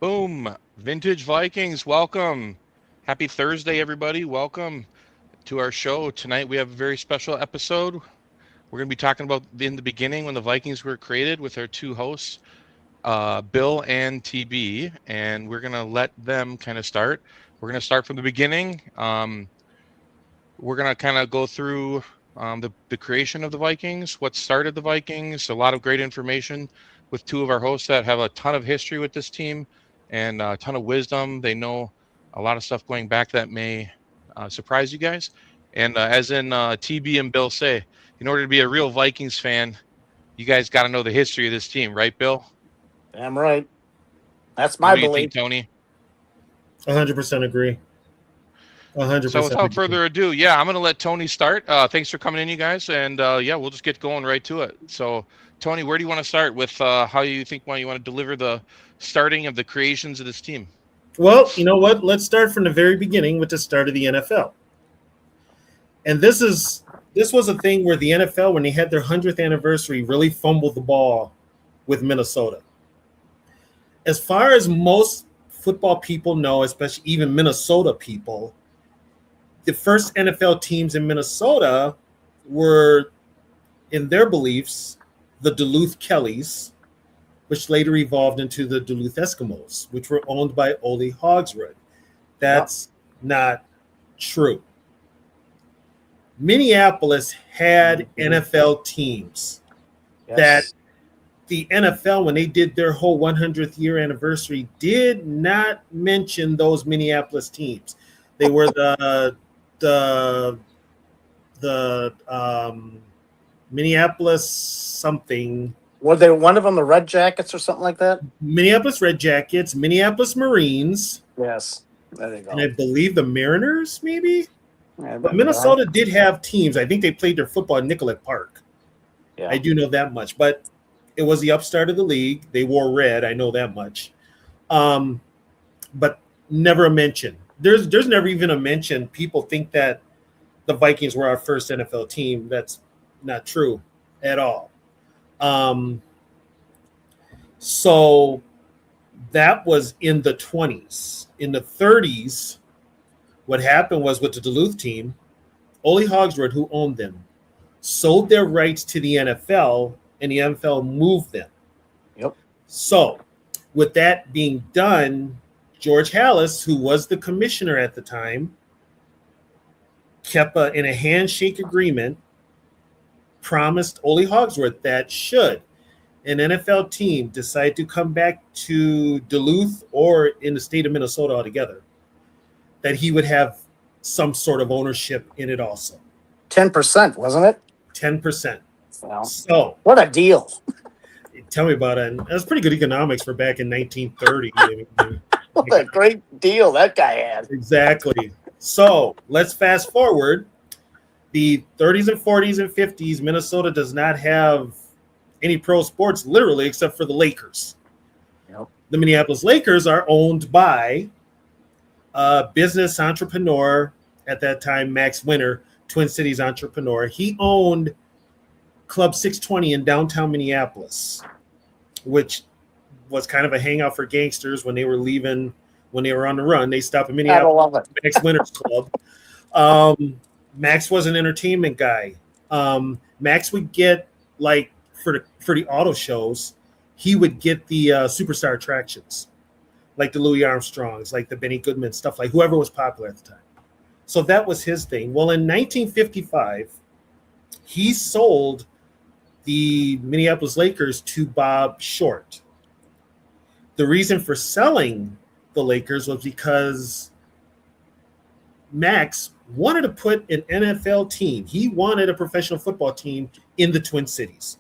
Boom. Vintage Vikings, welcome. Happy Thursday, everybody. Welcome to our show. Tonight we have a very special episode. We're going to be talking about in the beginning when the Vikings were created with our two hosts, Bill and TB, and we're going to let them kind of start. We're going to start from the beginning. We're going to kind of go through the creation of the Vikings, what started the Vikings, a lot of great information with two of our hosts that have a ton of history with this team and a ton of wisdom. They know a lot of stuff going back that may surprise you guys. And as in TB and Bill say, in order to be a real Vikings fan, you guys got to know the history of this team, right, Bill? Damn right. That's And my what do you think, belief. Tony? 100% agree. So 100% without agree. further ado, yeah, I'm going to let Tony start. Thanks for coming in, you guys. And yeah, we'll just get going right to it. So, Tony, where do you want to start with how you think you want to deliver the starting of the creations of this team? Well, you know what? Let's start from the very beginning with the start of the NFL. And this was a thing where the NFL, when they had their 100th anniversary, really fumbled the ball with Minnesota. As far as most football people know, especially even Minnesota people, the first NFL teams in Minnesota were, in their beliefs, the Duluth Kellys, which later evolved into the Duluth Eskimos, which were owned by Ole Hogsrud. That's not true. Minneapolis had NFL teams that the NFL, when they did their whole 100th year anniversary, did not mention those Minneapolis teams. They were the Minneapolis something. Were they one of them the Red Jackets or something like that? Minneapolis Red Jackets, Minneapolis Marines. Yes. There you go. And I believe the Mariners, maybe? Yeah, But Minnesota did have teams. I think they played their football at Nicollet Park. Yeah. I do know that much. But it was the upstart of the league. They wore red. I know that much. But never a mention. There's never even a mention. People think that the Vikings were our first NFL team. That's not true at all. So that was in the 20s. In the 30s, what happened was with the Duluth team, Ole Hogsrud, who owned them, sold their rights to the NFL, and the NFL moved them. Yep. So with that being done, George Halas, who was the commissioner at the time, kept in a handshake agreement, promised Ole Hogsworth that should an NFL team decide to come back to Duluth or in the state of Minnesota altogether, that he would have some sort of ownership in it also. 10%, wasn't it? 10%. Well, So what a deal. tell me about it. That was pretty good economics for back in 1930. What a great deal that guy had. Exactly. So let's fast forward. The 30s and 40s and 50s, Minnesota does not have any pro sports, literally, except for the Lakers. Yep. The Minneapolis Lakers are owned by a business entrepreneur at that time, Max Winter, Twin Cities entrepreneur. He owned Club 620 in downtown Minneapolis, which was kind of a hangout for gangsters when they were leaving, when they were on the run. They stopped in I don't Minneapolis, love it. Max Winter's club. Max was an entertainment guy. Max would get, like, for the auto shows, he would get the superstar attractions, like the Louis Armstrongs, like the Benny Goodman, stuff like whoever was popular at the time. So that was his thing. Well, in 1955, he sold the Minneapolis Lakers to Bob Short. The reason for selling the Lakers was because Max wanted to put an NFL team. He wanted a professional football team in the Twin Cities.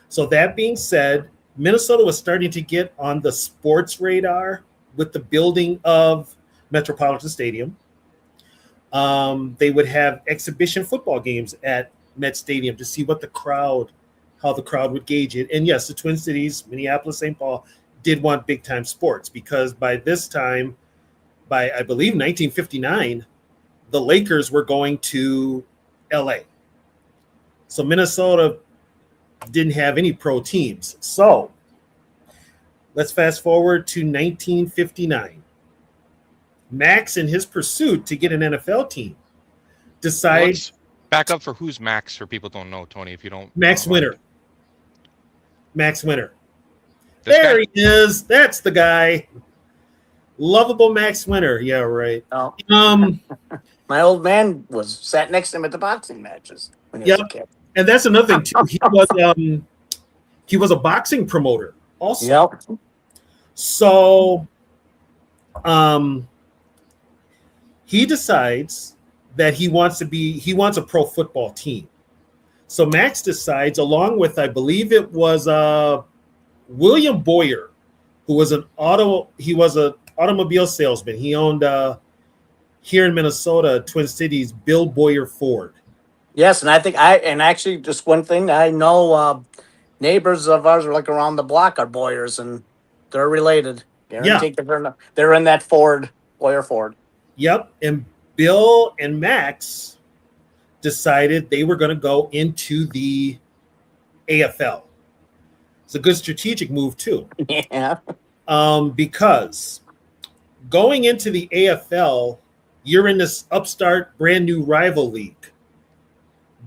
So that being said, Minnesota was starting to get on the sports radar with the building of Metropolitan Stadium. They would have exhibition football games at Met Stadium to see what how the crowd would gauge it. And yes, the Twin Cities, Minneapolis, St. Paul, did want big time sports because by this time, by I believe 1959, the Lakers were going to LA. So Minnesota didn't have any pro teams. So Let's fast forward to 1959. Max, in his pursuit to get an NFL team, Well, decides let's back up for who's Max for people don't know, Tony, if you don't Max mind. Winter. Max Winter. This There guy? he is. That's the guy. Lovable Max Winter. Yeah, right. Oh, Um, my old man sat next to him at the boxing matches when he was a Yep. kid. and that's another thing too. He was a boxing promoter also. Yep. So he decides that he wants a pro football team. So Max decides, along with, I believe it was William Boyer, who was an automobile salesman. He owned here in Minnesota, Twin Cities, Bill Boyer Ford. Yes, and actually just one thing I know, neighbors of ours are like around the block are Boyers, and they're related. Guaranteed they're in that Ford, Boyer Ford. Yep. And Bill and Max decided they were going to go into the AFL. It's a good strategic move too. Yeah. Because going into the AFL, you're in this upstart, brand new rival league.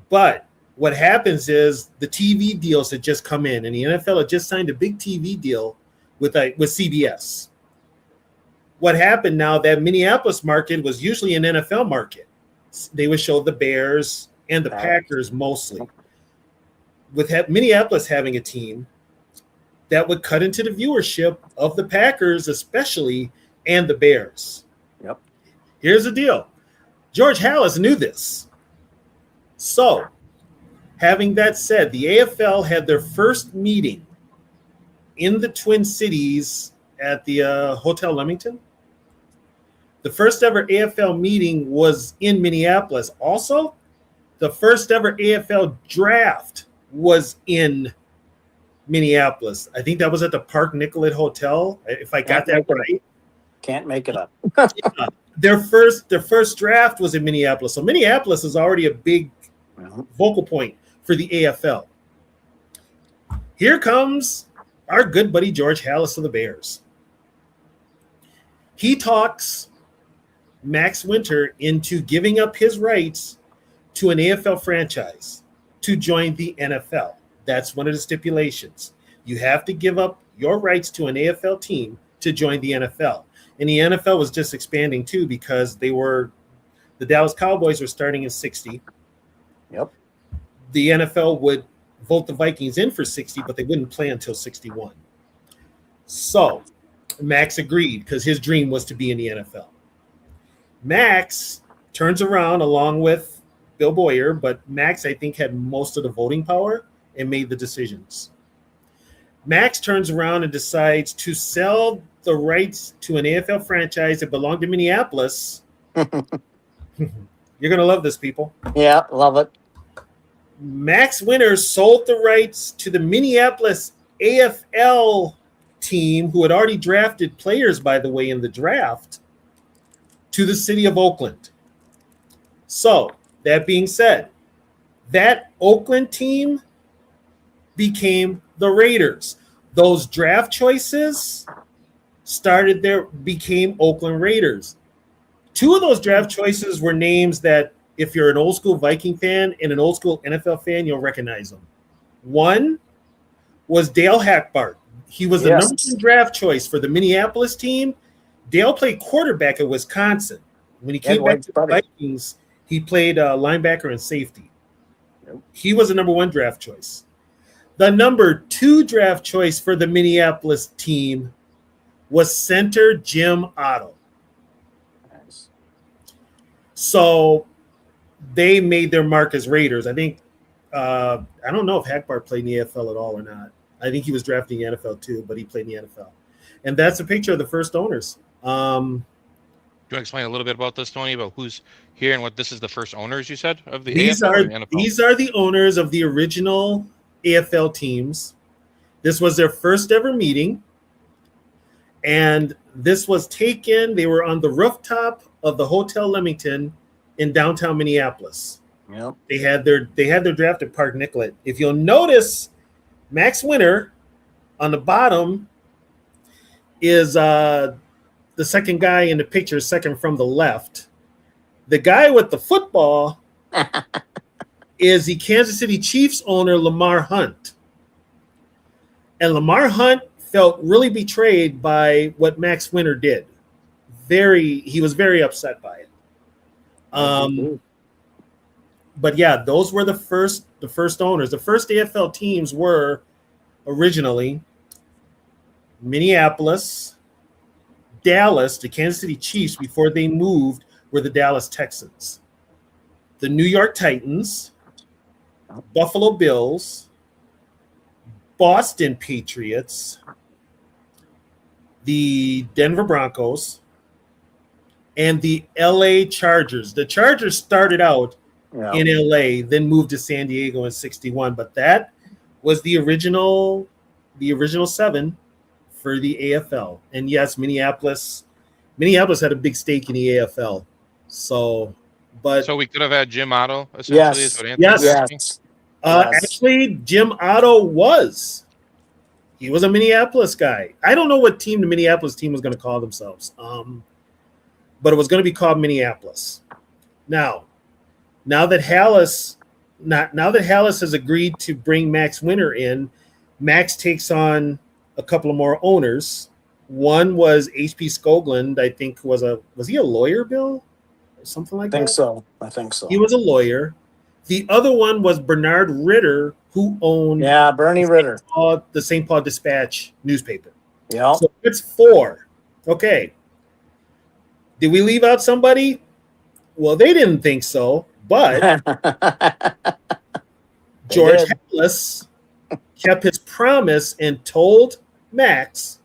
But what happens is the TV deals had just come in, and the NFL had just signed a big TV deal with CBS. What happened now, that Minneapolis market was usually an NFL market. They would show the Bears and the Packers mostly. With Minneapolis having a team, that would cut into the viewership of the Packers especially, and the Bears. Yep. Here's the deal. George Halas knew this. So, having that said, the AFL had their first meeting in the Twin Cities at the Hotel Leamington. The first ever AFL meeting was in Minneapolis. Also, the first ever AFL draft was in Minneapolis. I think that was at the Park Nicollet Hotel, if I got that right. Can't make it up. Yeah. Their first draft was in Minneapolis. So Minneapolis is already a big vocal point for the AFL. Here comes our good buddy George Halas of the Bears. He talks Max Winter into giving up his rights to an AFL franchise to join the NFL. That's one of the stipulations. You have to give up your rights to an AFL team to join the NFL. And the NFL was just expanding too, because the Dallas Cowboys were starting in 60. Yep. The NFL would vote the Vikings in for 60, but they wouldn't play until 61. So Max agreed because his dream was to be in the NFL. Max turns around along with Bill Boyer, but Max, I think, had most of the voting power and made the decisions. Max turns around and decides to sell the rights to an AFL franchise that belonged to Minneapolis. You're going to love this, people. Yeah, love it. Max Winter sold the rights to the Minneapolis AFL team, who had already drafted players, by the way, in the draft, to the city of Oakland. So, that being said, that Oakland team became the Raiders. Those draft choices became Oakland Raiders. Two of those draft choices were names that, if you're an old school Viking fan and an old school NFL fan, you'll recognize them. One was Dale Hackbart. He was the number one draft choice for the Minneapolis team. Dale played quarterback at Wisconsin. When he came back to the Vikings, he played linebacker and safety. He was the number one draft choice. The number two draft choice for the Minneapolis team was center Jim Otto. Nice. So they made their mark as Raiders. I think, I don't know if Hackbart played in the AFL at all or not. I think he was drafted in the NFL too, but he played in the NFL. And that's a picture of the first owners. Do you want to explain a little bit about this, Tony, about who's here and what this is the first owners, you said, of the AFL or the NFL? These are the owners of the original AFL teams. This was their first ever meeting. And this was taken, they were on the rooftop of the Hotel Leamington in downtown Minneapolis. Yep. They had their draft at Park Nicollet. If you'll notice, Max Winter on the bottom is the second guy in the picture, second from the left. The guy with the football is the Kansas City Chiefs owner, Lamar Hunt. And Lamar Hunt felt really betrayed by what Max Winter did. He was very upset by it. But yeah, those were the first owners. The first AFL teams were originally Minneapolis, Dallas, the Kansas City Chiefs before they moved were the Dallas Texans, the New York Titans, Buffalo Bills, Boston Patriots, the Denver Broncos, and the LA Chargers. The Chargers started out in LA, then moved to San Diego in '61, but that was the original 7 for the AFL. And yes, Minneapolis had a big stake in the AFL. So we could have had Jim Otto essentially. Is what Anthony's asking? Actually, Jim Otto he was a Minneapolis guy. I don't know what team the Minneapolis team was going to call themselves, but it was going to be called Minneapolis. Now that Hallis has agreed to bring Max Winter in, Max takes on a couple of more owners. One was H.P. Skoglund, I think was he a lawyer, Bill? Or something like that? I think so. He was a lawyer. The other one was Bernard Ritter, who owned Bernie Ritter, the St. Paul Dispatch newspaper. Yeah. So it's 4. Okay. Did we leave out somebody? Well, they didn't think so, but George Hallis kept his promise and told Max,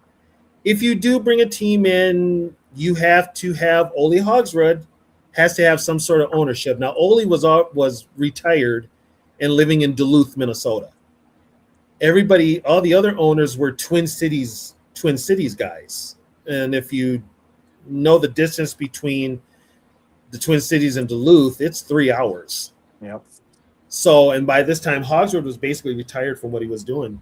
if you do bring a team in, you have to have Ole Hogsrud has to have some sort of ownership. Now, Ole was retired and living in Duluth, Minnesota. All the other owners were Twin Cities guys. And if you know the distance between the Twin Cities and Duluth, it's 3 hours. Yep. So, and by this time, Hogsrud was basically retired from what he was doing.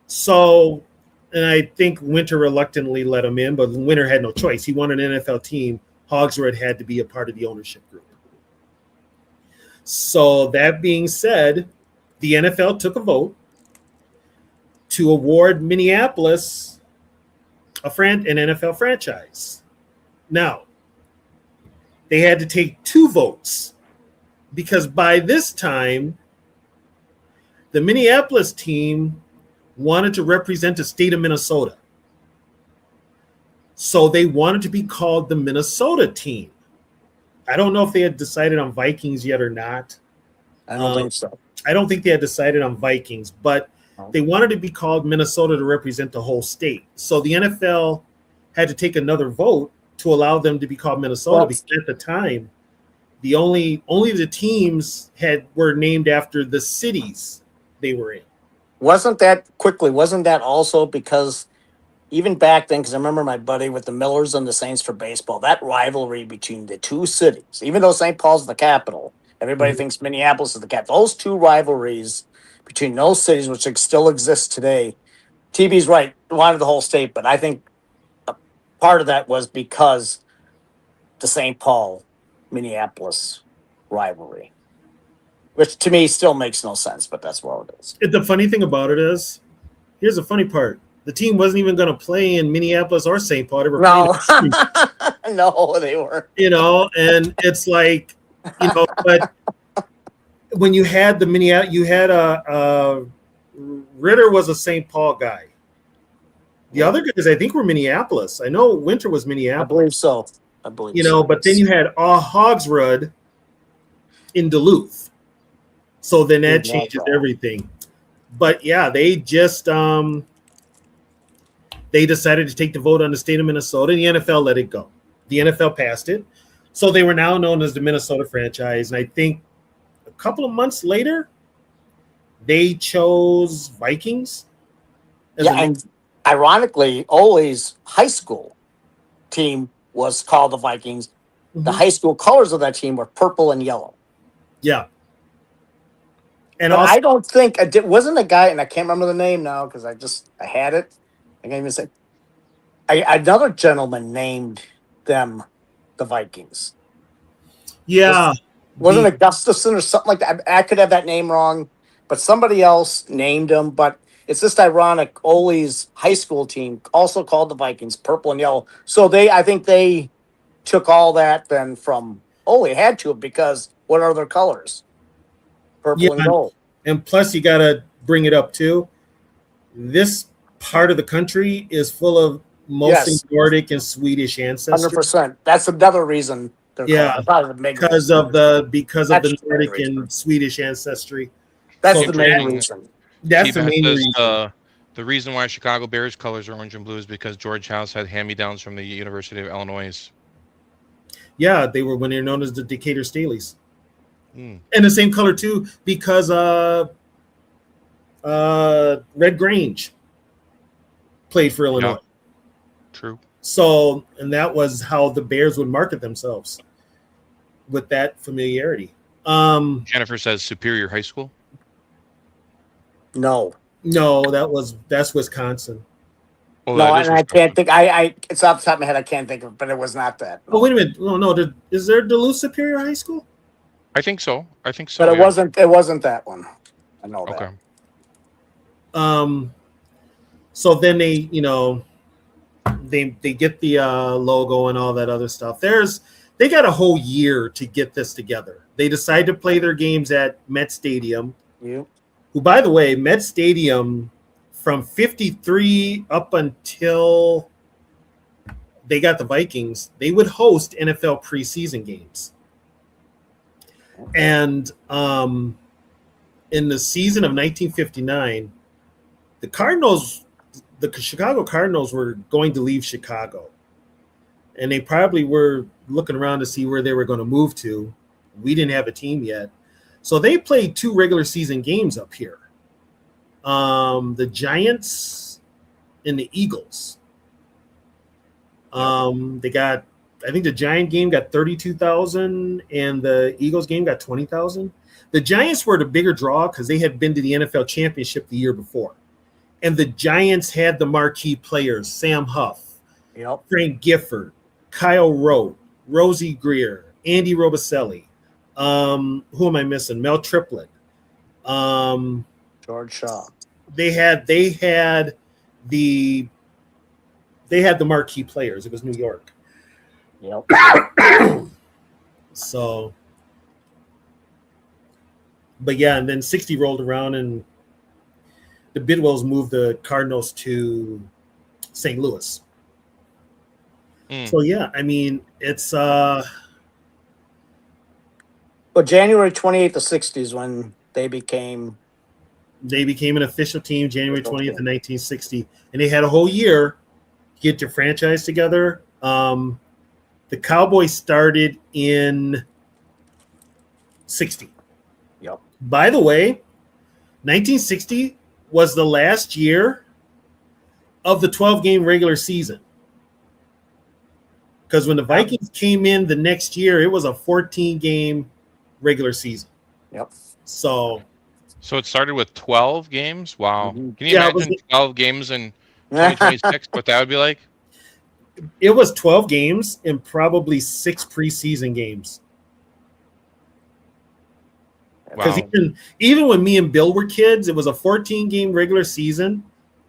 So, and I think Winter reluctantly let him in, but Winter had no choice. He wanted an NFL team. Hogsrud had to be a part of the ownership group. So that being said, the NFL took a vote to award Minneapolis an NFL franchise. Now, they had to take 2 votes because by this time, the Minneapolis team wanted to represent the state of Minnesota. So they wanted to be called the Minnesota team. I don't know if they had decided on Vikings yet or not. I don't think so. I don't think they had decided on Vikings, but they wanted to be called Minnesota to represent the whole state. So the NFL had to take another vote to allow them to be called Minnesota because at the time, only the teams were named after the cities they were in. Wasn't that also because even back then, because I remember my buddy with the Millers and the Saints for baseball, that rivalry between the two cities, even though St. Paul's the capital, everybody thinks Minneapolis is the capital. Those two rivalries between those cities, which still exist today, TB's right, wanted the whole state, but I think a part of that was because the St. Paul, Minneapolis rivalry, which to me still makes no sense, but that's what it is. The funny thing about it is, here's the funny part. The team wasn't even going to play in Minneapolis or St. Paul. They were playing No, they were. And it's like, but when you had Ritter was a St. Paul guy. The other guys, I think, were Minneapolis. I know Winter was Minneapolis. I believe so. But then you had Hogsrud in Duluth. So then that changes everything. But yeah, they just they decided to take the vote on the state of Minnesota, and the NFL let it go. The NFL passed it. So they were now known as the Minnesota franchise. And I think a couple of months later, they chose Vikings. And ironically, Ole's high school team was called the Vikings. Mm-hmm. The high school colors of that team were purple and yellow. Yeah. And also, I don't think wasn't a guy, and I can't remember the name now because I had it. I can't even say. Another gentleman named them the Vikings. Yeah. Wasn't it Gustafson or something like that? I could have that name wrong, but somebody else named him. But it's just ironic. Ole's high school team also called the Vikings purple and yellow. So I think they took all that then from Ole. Had to, because what are their colors? Purple and gold. And plus, you got to bring it up too. This part of the country is full of mostly Nordic and Swedish ancestry. 100%. That's another reason. Because of the Nordic and Swedish ancestry. That's the main reason. That's the main reason. The reason why Chicago Bears colors are orange and blue is because George House had hand-me-downs from the University of Illinois. Yeah, they were when they were known as the Decatur Staleys. And the same color too, because Red Grange played for Illinois. Yep. True. So, and that was how the Bears would market themselves, with that familiarity. Jennifer says Superior High School. No, that's Wisconsin. Oh, no, and I can't think. It's off the top of my head. I can't think of it, but it was not that. No. Oh, wait a minute. No. Is there Duluth Superior High School? I think so. But it wasn't. It wasn't that one. I know that. Okay. So then they, they get the logo and all that other stuff. They got a whole year to get this together. They decide to play their games at Met Stadium. Yeah. Who, by the way, Met Stadium from 53 up until they got the Vikings, they would host NFL preseason games. And in the season of 1959, the Chicago Cardinals were going to leave Chicago. And they probably were looking around to see where they were going to move to. We didn't have a team yet. So they played 2 regular season games up here. The Giants and the Eagles. I think the Giant game got 32,000 and the Eagles game got 20,000. The Giants were the bigger draw because they had been to the NFL Championship the year before. And the Giants had the marquee players, Sam Huff, Frank Gifford, Kyle Rote, Rosie Greer, Andy Robicelli. Who am I missing? Mel Triplett. George Shaw. They had the marquee players. It was New York. Yep. So, but yeah, and then 60 rolled around and the Bidwells moved the Cardinals to St. Louis. So yeah, I mean, it's Well, January 28th of 60s when they became an official team, January 20th of 1960, and they had a whole year to get their franchise together. The Cowboys started in 60. Yep. By the way, 1960 was the last year of the 12-game regular season. Because when the Vikings came in the next year, it was a 14-game regular season. Yep. So it started with 12 games? Wow. Mm-hmm. Can you imagine 12 games in 2026, what that would be like? It was 12 games and probably 6 preseason games. Because even when me and Bill were kids, it was a 14-game regular season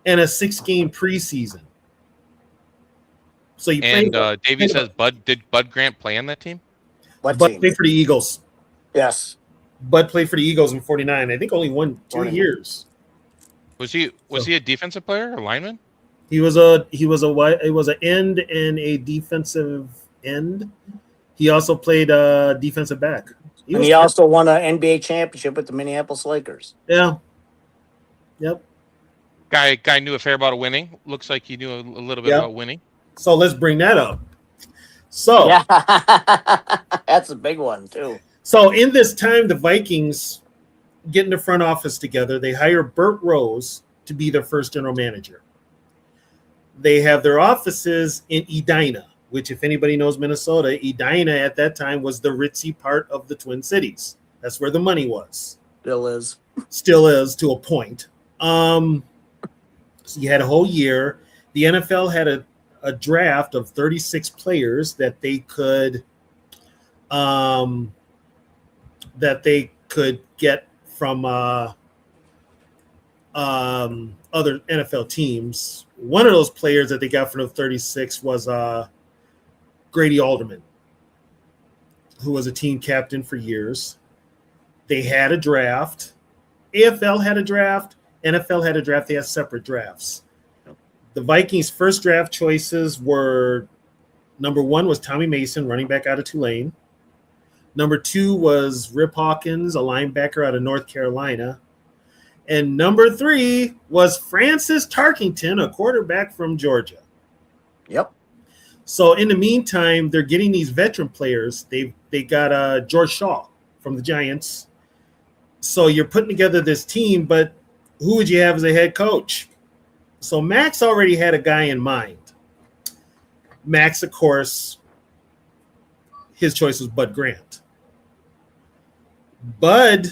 and a 6-game preseason. So Davey says, did Bud Grant play on that team? Bud played for the Eagles. Yes. Bud played for the Eagles in 49. I think only 2 years. Was he a defensive player or lineman? He was an end and a defensive end. He also played defensive back. He also won an NBA championship with the Minneapolis Lakers. Yeah. Yep. Guy knew a fair amount of winning. Looks like he knew a little bit about winning. So let's bring that up. So yeah. That's a big one too. So in this time, the Vikings get in the front office together. They hire Burt Rose to be their first general manager. They have their offices in Edina, which, if anybody knows Minnesota, Edina at that time was the ritzy part of the Twin Cities. That's where the money was. Still is to a point. So you had a whole year. The NFL had a draft of 36 players that they could get from other NFL teams. One of those players that they got from the 36 was Grady Alderman, who was a team captain for years. They had a draft. AFL had a draft. NFL had a draft. They had separate drafts. The Vikings' first draft choices were, number 1 was Tommy Mason, running back out of Tulane. Number 2 was Rip Hawkins, a linebacker out of North Carolina. And number 3 was Francis Tarkington, a quarterback from Georgia. Yep. So in the meantime, they're getting these veteran players. They got George Shaw from the Giants. So you're putting together this team, but who would you have as a head coach? So Max already had a guy in mind. Max, of course, his choice was Bud Grant. Bud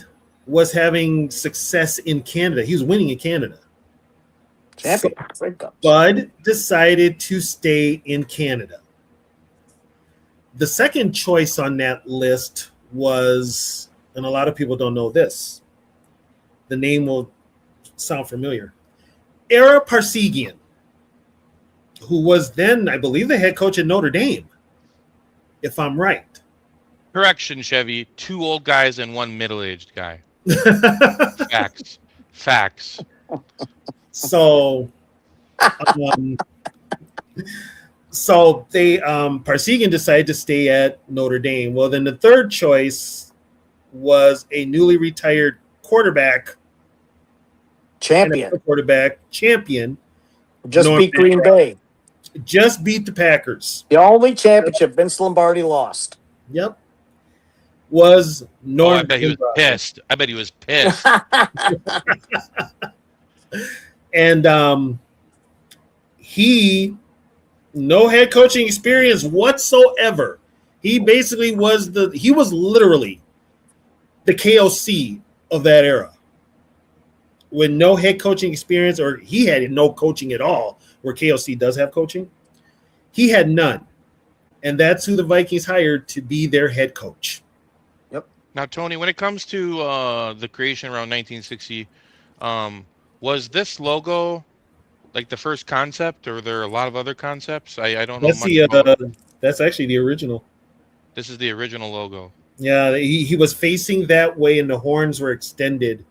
was having success in Canada. He was winning in Canada. Champion. Bud decided to stay in Canada. The second choice on that list was, and a lot of people don't know this, the name will sound familiar, Ara Parsegian, who was then, I believe, the head coach at Notre Dame, if I'm right. Correction, Chevy. 2 old guys and 1 middle-aged guy. Facts. So they Parsegian decided to stay at Notre Dame. Well, then the third choice was a newly retired quarterback, champion. Just North beat Green Bay. Just beat the Packers. The only championship Vince Lombardi lost. Yep. Was Norm. I bet he was pissed. And he, no head coaching experience whatsoever. He basically was literally the KOC of that era. With no head coaching experience, or he had no coaching at all, where KOC does have coaching. He had none. And that's who the Vikings hired to be their head coach. Yep. Now, Tony, when it comes to the creation around 1960, was this logo like the first concept, or are there a lot of other concepts? I don't know much about it. That's actually the original. This is the original logo. Yeah, he was facing that way, and the horns were extended,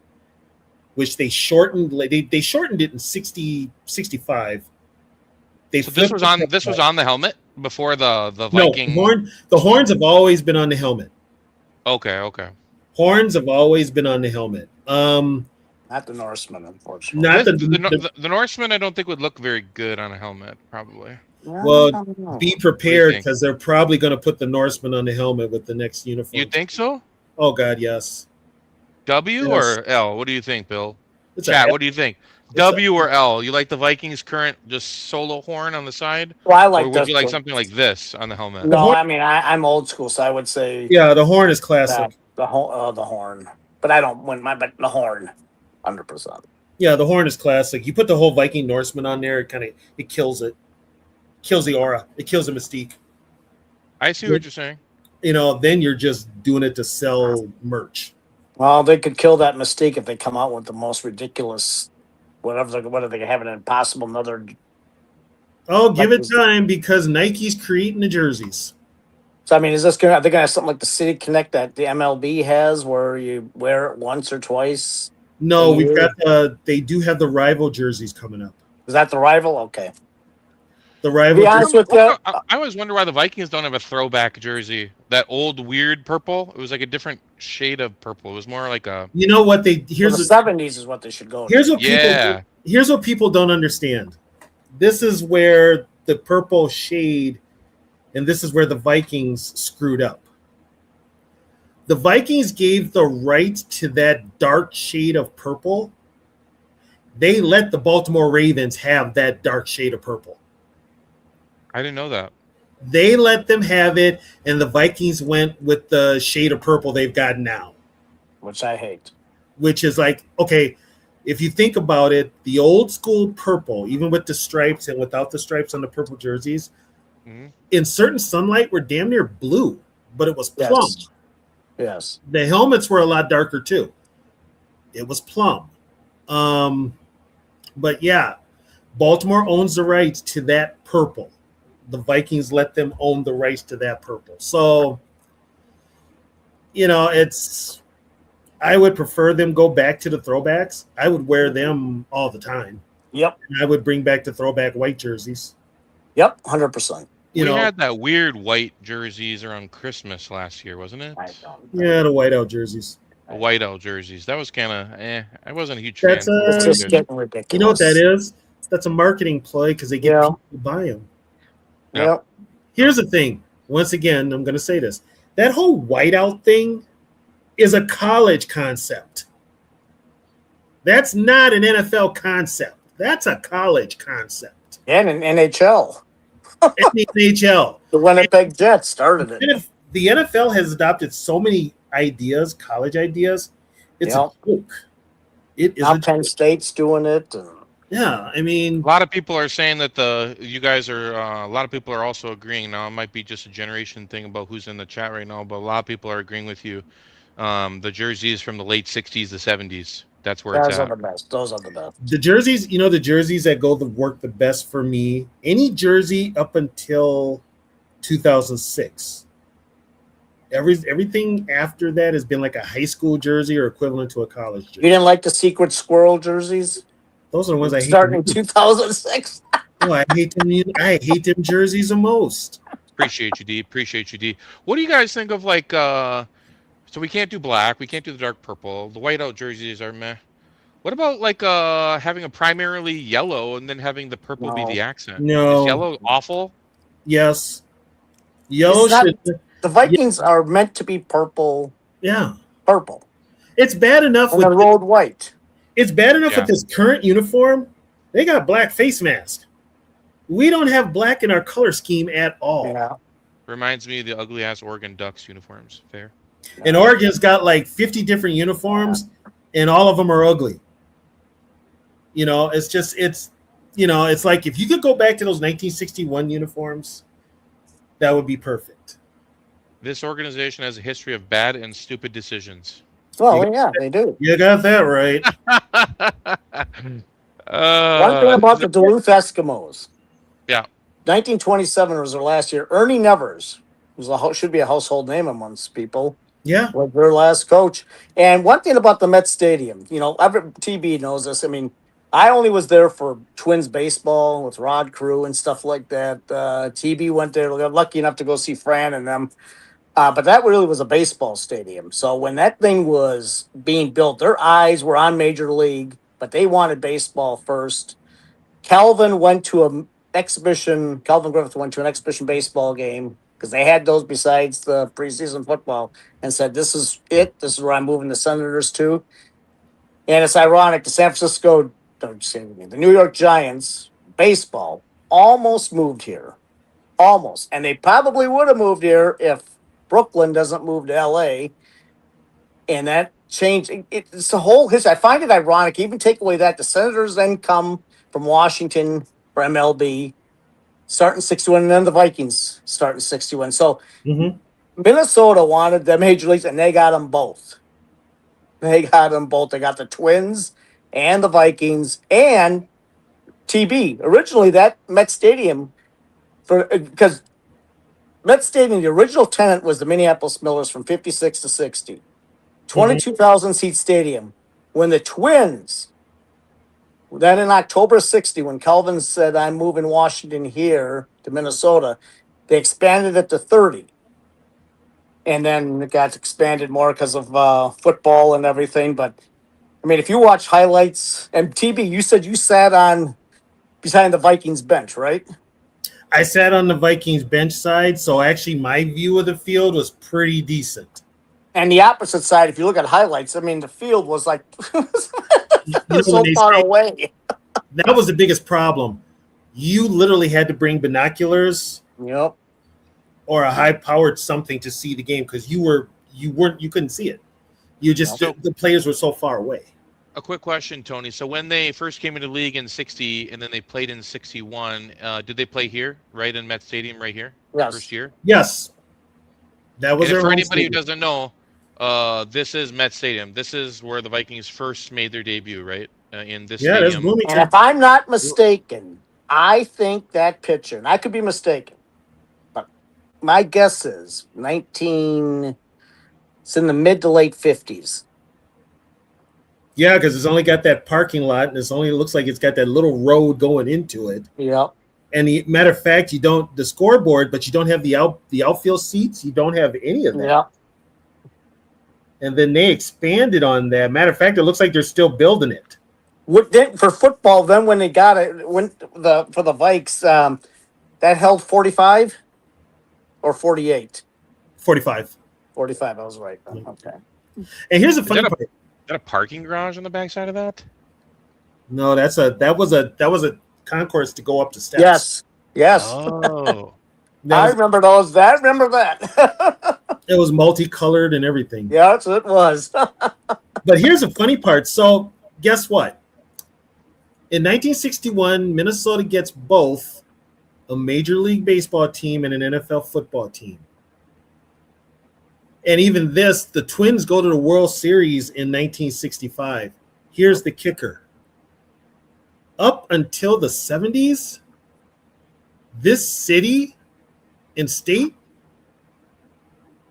which they shortened. They shortened it in 65. So this was on the helmet before the Viking. No, the horns have always been on the helmet. Okay. Horns have always been on the helmet. Not the Norseman, unfortunately. Not the Norseman, I don't think would look very good on a helmet, probably. Well, be prepared, because they're probably going to put the Norseman on the helmet with the next uniform. You think so? Oh God, yes. W Yes. or L? What do you think, Bill? It's Chat, a- what do you think? W or L? You like the Vikings' current just solo horn on the side? Well, I like or would this you like too. something like this on the helmet? No, I mean I'm old school, so I would say Yeah, the horn is classic. the horn. But I don't win but the horn, 100%. Yeah, the horn is classic. You put the whole Viking Norseman on there, it kills it. Kills the aura. It kills the mystique. I see what you're saying. Then you're just doing it to sell merch. Well, they could kill that mystique if they come out with the most ridiculous whatever they have an impossible another. Oh, give it time, because Nike's creating the jerseys. So I mean, are they gonna have something like the City Connect that the MLB has, where you wear it once or twice? No, they do have the rival jerseys coming up. Is that the rival? Okay. The rival. Be honest with you, I always wonder why the Vikings don't have a throwback jersey. That old weird purple. It was like a different shade of purple. It was more like a. You know what the 70s is what they should go. Here's what people don't understand. This is where the purple shade, and this is where the Vikings screwed up. The Vikings gave the right to that dark shade of purple. They let the Baltimore Ravens have that dark shade of purple. I didn't know that. They let them have it, and the Vikings went with the shade of purple they've got now. Which I hate. Which is like, okay, if you think about it, the old school purple, even with the stripes and without the stripes on the purple jerseys, in certain sunlight were damn near blue, but it was plum. Yes. Yes. The helmets were a lot darker too. It was plum. But yeah, Baltimore owns the rights to that purple. The Vikings let them own the rights to that purple. So, I would prefer them go back to the throwbacks. I would wear them all the time. Yep. And I would bring back the throwback white jerseys. Yep, 100%. We had that weird white jerseys around Christmas last year, wasn't it? Yeah, the whiteout jerseys. The whiteout jerseys. That was kind of I wasn't a huge That's fan. It's just getting ridiculous. You know what that is? That's a marketing play because they get people to buy them. Yep. Here's the thing. Once again, I'm going to say this. That whole whiteout thing is a college concept. That's not an NFL concept. That's a college concept. And an NHL. The NHL. The Winnipeg Jets started it. The NFL has adopted so many ideas, college ideas. It's a joke. It is. Now Penn State's doing it. Yeah, I mean, a lot of people are saying that a lot of people are also agreeing now. It might be just a generation thing about who's in the chat right now, but a lot of people are agreeing with you. The jerseys from the late 60s to 70s. That's where it's at. Those are the best. Those are the best. The jerseys, the jerseys that work the best for me, any jersey up until 2006. Everything after that has been like a high school jersey or equivalent to a college jersey. You didn't like the secret squirrel jerseys? Those are the ones I hate. Starting in 2006. Oh, I hate them. I hate them jerseys the most. Appreciate you, D. Appreciate you, D. What do you guys think of so we can't do black, we can't do the dark purple. The whiteout jerseys are meh. What about having a primarily yellow and then having the purple be the accent? No. Is yellow awful? Yes. Yellow should. The Vikings are meant to be purple. Yeah. Purple. It's bad enough with the road white. It's bad enough with this current uniform. They got black face masks. We don't have black in our color scheme at all. Yeah. Reminds me of the ugly ass Oregon Ducks uniforms. Fair. And Oregon's got like 50 different uniforms, and all of them are ugly. It's like if you could go back to those 1961 uniforms, that would be perfect. This organization has a history of bad and stupid decisions. Well, yeah, they do. You got that right. One thing about the Duluth Eskimos. Yeah. 1927 was their last year. Ernie Nevers should be a household name amongst people. Yeah. Was their last coach. And one thing about the Met Stadium, TB knows this. I mean, I only was there for Twins baseball with Rod Crew and stuff like that. TB went there. Got lucky enough to go see Fran and them. But that really was a baseball stadium. So when that thing was being built, their eyes were on Major League, but they wanted baseball first. Calvin Griffith went to an exhibition baseball game because they had those besides the preseason football and said, this is it. This is where I'm moving the Senators to. And it's ironic, the New York Giants baseball almost moved here. Almost. And they probably would have moved here if Brooklyn doesn't move to LA. And that changed. It's the whole history. I find it ironic. Even take away that the Senators then come from Washington for MLB, starting 61, and then the Vikings starting 61. So Minnesota wanted the major leagues, and they got them both. They got the Twins and the Vikings and TB. Originally, that Met Stadium, because Met Stadium, the original tenant was the Minneapolis Millers from 56 to 60. 22,000 seat stadium. When the Twins, then in October 60, when Calvin said, I'm moving Washington here to Minnesota, they expanded it to 30. And then it got expanded more because of football and everything. But, I mean, if you watch highlights, and TB, you said you sat behind the Vikings bench, right? I sat on the Vikings bench side, so actually my view of the field was pretty decent. And the opposite side, if you look at highlights, I mean, the field was like so far away. That was the biggest problem. You literally had to bring binoculars. Yep. Or a high-powered something to see the game because you couldn't see it. The players were so far away. a quick question, Tony. So when they first came into the league in '60, and then they played in '61, did they play here, right in Met Stadium, right here, first Yes. year? Yes, that was And if their for home anybody who stadium. doesn't know, this is Met Stadium. This is where the Vikings first made their debut, right? In this Yeah, that's stadium. And Bloomington. if I'm not mistaken, I think that pitcher, and I could be mistaken, but my guess is 19, it's in the mid to late 50s. Yeah, because it's only got that parking lot, and it's only looks like it's got that little road going into it. Yep. And matter of fact, you don't the scoreboard, but you don't have the outfield seats. You don't have any of that. Yep. And then they expanded on that. Matter of fact, it looks like they're still building it. What then for football? Then when they got it, when the for the Vikes, that held 45 or 48. 45. 45. I was right. Okay. And here's the Is funny that a, part. is that a parking garage on the backside of that? No, that was a concourse to go up the steps. Yes. Yes. Oh, I remember those. I remember that. It was multicolored and everything. Yes, it was. But here's the funny part. So guess what? In 1961, Minnesota gets both a Major League Baseball team and an NFL football team. And even this, the Twins go to the World Series in 1965. Here's the kicker. Up until the 70s, this city and state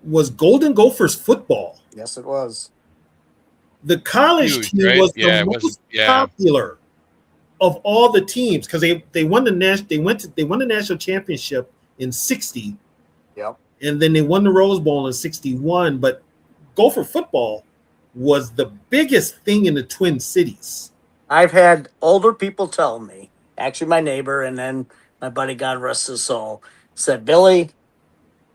was Golden Gophers football. Yes, it was. The college huge, team right? was Yeah, the it was. most Yeah. popular of all the teams because they won the national championship in 60. Yep. And then they won the Rose Bowl in 61. But Gopher football was the biggest thing in the Twin Cities. I've had older people tell me, actually my neighbor and then my buddy, God rest his soul, said, Billy,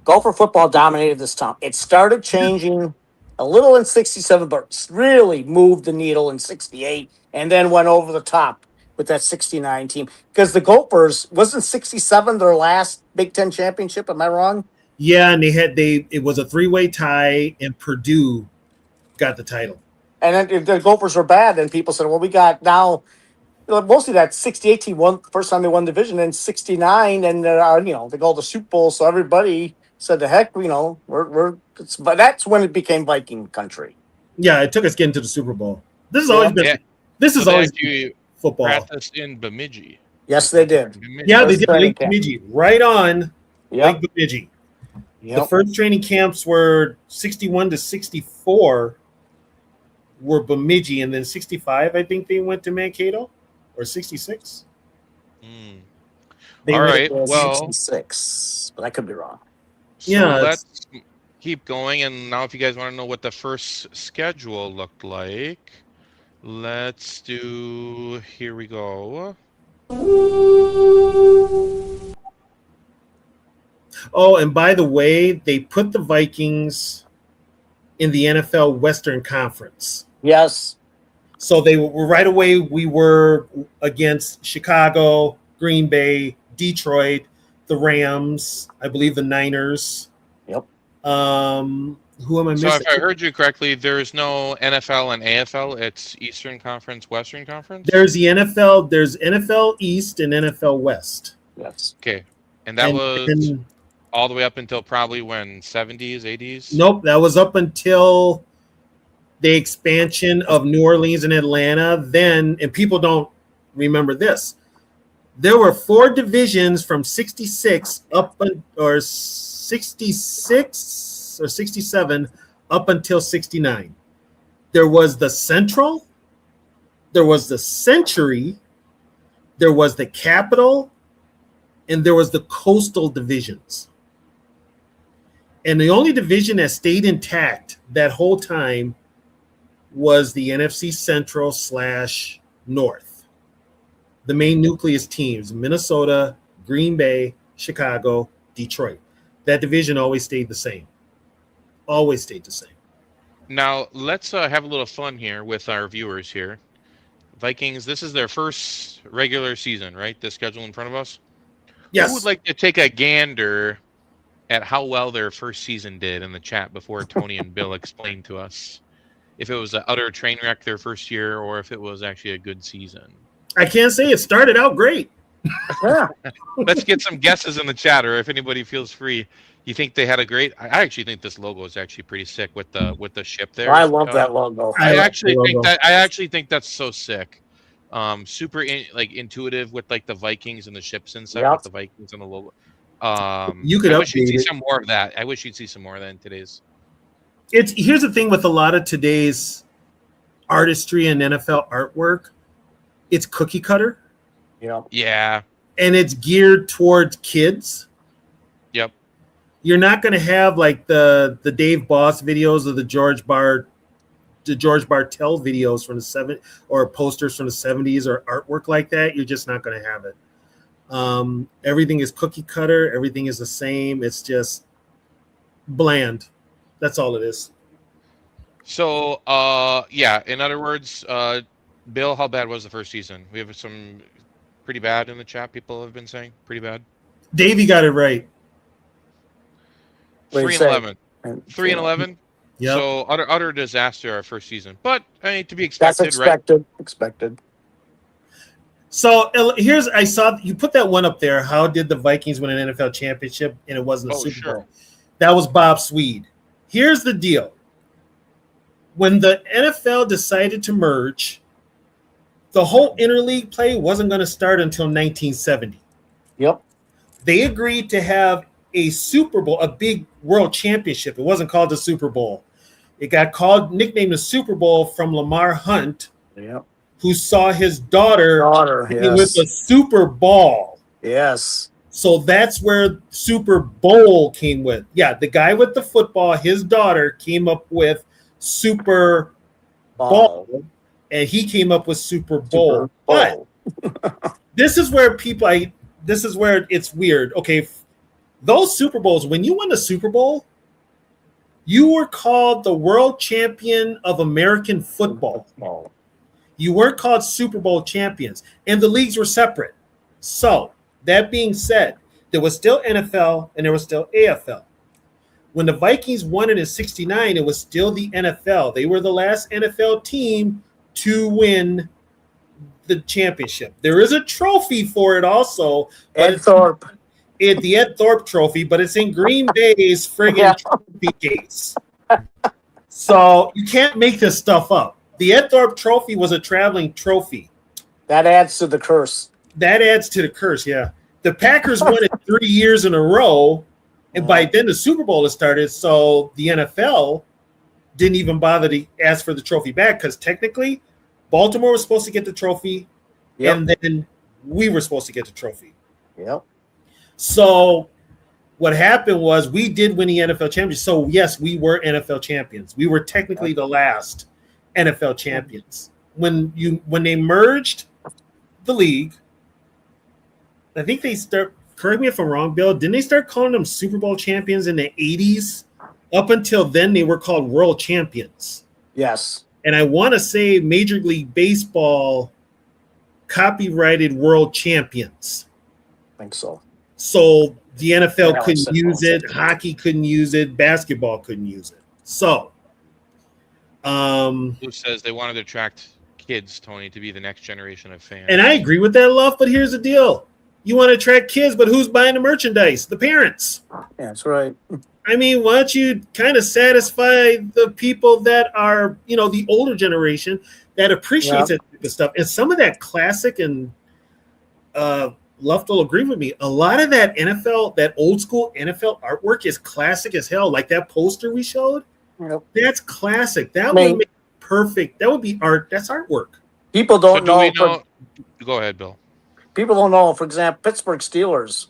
Gopher football dominated this town. It started changing a little in 67, but really moved the needle in 68 and then went over the top with that 69 team. Because the Gophers, wasn't 67 their last Big Ten championship? Am I wrong? Yeah, and it was a 3-way tie, and Purdue got the title. And then if the Gophers were bad, then people said, well, we got now mostly that 68 team won first time they won division, and 69, and they go to the Super Bowl. So everybody said, the heck, but that's when it became Viking country. Yeah, it took us getting to the Super Bowl. This has Yeah. always been Yeah. this So is they always actually football. practiced in Bemidji. Yes, they did. Yeah, they First did training Lake camp. Bemidji, right on Lake Yep. Bemidji. The Yep. first training camps were 61 to 64 were Bemidji, and then 65, I think they went to Mankato, or 66. Mm. They All went- right. Well, 66, but I could be wrong. so Yeah, let's keep going. And now, if you guys want to know what the first schedule looked like, let's do. Here we go. Oh, and by the way, they put the Vikings in the NFL Western Conference. Yes. So they were right away. We were against Chicago, Green Bay, Detroit, the Rams, I believe the Niners. Yep. Who am I So, missing? if I heard you correctly, there's no NFL and AFL. It's Eastern Conference, Western Conference. There's the NFL. There's NFL East and NFL West. Yes. Okay, and that was and all the way up until probably when 70s, 80s. nope, that was up until the expansion of New Orleans and Atlanta. Then, and people don't remember this, there were 4 divisions from 66 or 66 or 67 up until 69. There was the Central, there was the Century, there was the Capital, and there was the Coastal divisions. And the only division that stayed intact that whole time was the NFC Central / North. The main nucleus teams, Minnesota, Green Bay, Chicago, Detroit. That division always stayed the same. Always stayed the same. Now let's have a little fun here with our viewers here. Vikings. This is their first regular season, right? The schedule in front of us. Yes. Who would like to take a gander at how well their first season did in the chat before Tony and Bill explain to us? if it was an utter train wreck their first year or if it was actually a good season. I can't say it started out great. Yeah. Let's get some guesses in the chat, or if anybody feels free. You think they had a great? I actually think this logo is actually pretty sick with the ship there. I love that logo. I like actually the think logo. that I actually think that's so sick. Super intuitive with like the Vikings and the ships and stuff Yep. with the Vikings and the logo. You could I wish you'd update see it. some more of that. I wish you'd see some more of that in today's. Here's the thing with a lot of today's artistry and NFL artwork, it's cookie cutter Yep. Yeah. and it's geared towards kids. Yep. You're not going to have like the Dave Boss videos or the George Bartel videos from the 70s or posters from the 70s or artwork like that. You're just not going to have it. Everything is cookie cutter. Everything is the same. It's just bland. That's all it is. So, yeah. In other words, Bill, how bad was the first season? We have some pretty bad in the chat. People have been saying pretty bad. Davey got it right. What do you 3-11. say? 3-11. Yep. So utter disaster our first season. But I mean, to be That's expected, right? expected. So I saw you put that one up there. How did the Vikings win an NFL championship and it wasn't a Oh, Super sure. Bowl? That was Bob Swede. Here's the deal. When the NFL decided to merge, the whole interleague play wasn't going to start until 1970. Yep. They agreed to have a Super Bowl, a big world championship. It wasn't called the Super Bowl. It got nicknamed the Super Bowl from Lamar Hunt, Yep. who saw his daughter Yes. with a Super Bowl. Yes. So that's where Super Bowl came with. Yeah, the guy with the football, his daughter came up with Super Bowl, and he came up with Super Bowl. But this is where this is where it's weird. Okay, those Super Bowls, when you won the Super Bowl, you were called the world champion of American football. You weren't called Super Bowl champions, and the leagues were separate. So, that being said, there was still NFL and there was still AFL. When the Vikings won it in 69, it was still the NFL. They were the last NFL team to win the championship. There is a trophy for it also. Ed Thorpe. The Ed Thorpe trophy, but it's in Green Bay's friggin' trophy case. So you can't make this stuff up. The Ed Thorpe trophy was a traveling trophy. That adds to the curse. That adds to the curse, yeah. The Packers won it 3 years in a row, and by then the Super Bowl has started, so the NFL didn't even bother to ask for the trophy back because technically Baltimore was supposed to get the trophy, and then we were supposed to get the trophy. Yep. So what happened was we did win the NFL championship. So, yes, we were NFL champions. We were technically the last NFL champions. When they merged the league, I think correct me if I'm wrong, Bill, didn't they start calling them Super Bowl champions in the 80s? Up until then, they were called world champions. Yes. And I want to say Major League Baseball copyrighted world champions. I think so. So the NFL couldn't use it, hockey couldn't use it, basketball couldn't use it. So, who says they wanted to attract kids, Tony, to be the next generation of fans? And I agree with that, Love. But here's the deal: you want to attract kids, but who's buying the merchandise? The parents. Yeah, that's right. I mean, why don't you kind of satisfy the people that are, the older generation that appreciates that stuff, and some of that classic and Luft will agree with me. A lot of that NFL, that old school NFL artwork is classic as hell. Like that poster we showed, that's classic. That would make perfect. That would be art. That's artwork. People don't know. Go ahead, Bill. People don't know. For example, Pittsburgh Steelers.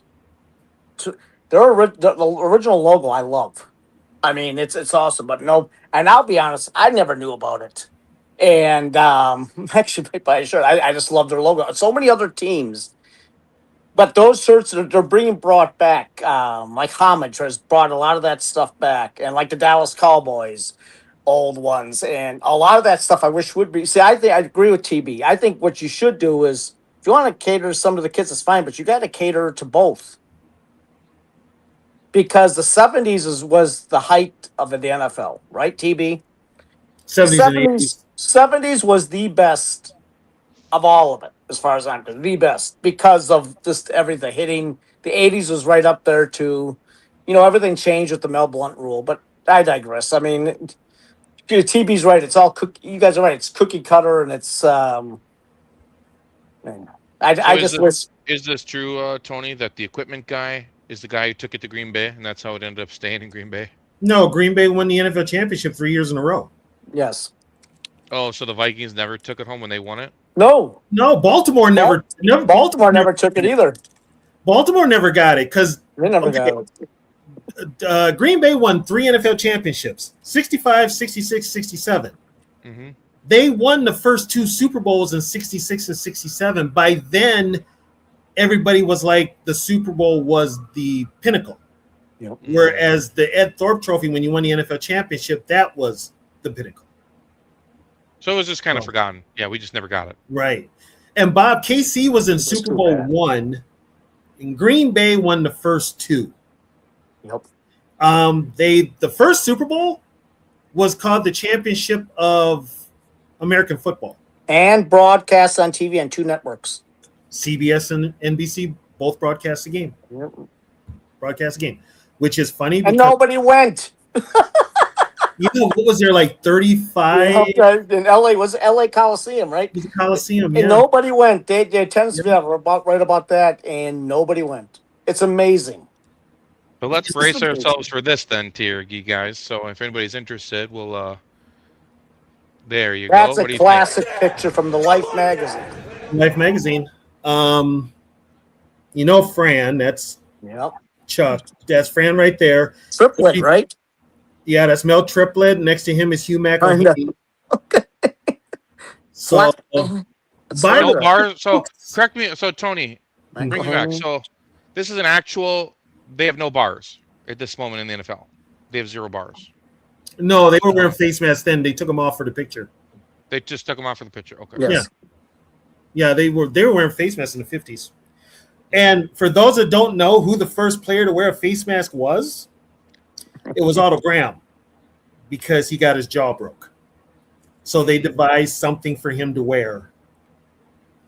The original logo I love. I mean, it's awesome. But no, and I'll be honest, I never knew about it. And actually, by a shirt, I just love their logo. So many other teams. But those shirts they're being brought back, like Homage has brought a lot of that stuff back, and like the Dallas Cowboys, old ones, and a lot of that stuff I wish would be. See, I think I agree with TB. I think what you should do is, if you want to cater to some of the kids, it's fine, but you got to cater to both, because the 70s was the height of the NFL, right, TB? 70s and 80s. 70s was the best of all of it, as far as I'm concerned. The best because of just everything hitting. The 80s was right up there too. Everything changed with the Mel Blunt rule, but I digress. I mean, TB's right. It's all you guys are right. It's cookie cutter, and it's I just wish. Is this true, Tony, that the equipment guy is the guy who took it to Green Bay, and that's how it ended up staying in Green Bay? No, Green Bay won the NFL championship 3 years in a row. Yes. Oh, so the Vikings never took it home when they won it? No, Baltimore never. Baltimore never took it either. Baltimore never got it because They never got it. Green Bay won 3 NFL championships, 65, 66, 67. Mm-hmm. They won the first 2 Super Bowls in 66 and 67. By then, everybody was like the Super Bowl was the pinnacle. Yep. Whereas the Ed Thorpe Trophy, when you won the NFL championship, that was the pinnacle. So it was just kind of forgotten. Yeah, we just never got it. Right. And Bob, KC was in Super Bowl I, and Green Bay won the first 2. Yep. The first Super Bowl was called the Championship of American Football. And broadcast on TV on 2 networks. CBS and NBC both broadcast the game. Yep. Broadcast the game, which is funny. And nobody went. What was there, like 35? In LA, was LA Coliseum, right? The Coliseum, and nobody went. They tend to be right about that, and nobody went. It's amazing. But let's brace ourselves for this then, tier geek guys. So if anybody's interested, we'll there you That's go. That's a classic picture from the Life magazine. Life magazine. Fran, that's Chuck. That's Fran right there. Triplet, right? Yeah, that's Mel Triplett. Next to him is Hugh McElhaney. Okay. So, no bars. So correct me. So Tony, bring me back. So this is an actual. They have no bars at this moment in the NFL. They have 0 bars. No, they were wearing face masks then. They took them off for the picture. They just took them off for the picture. Okay. Yes. Yeah, they were wearing face masks in the 50s. And for those that don't know who the first player to wear a face mask was, it was Otto Graham, because he got his jaw broke. So they devised something for him to wear.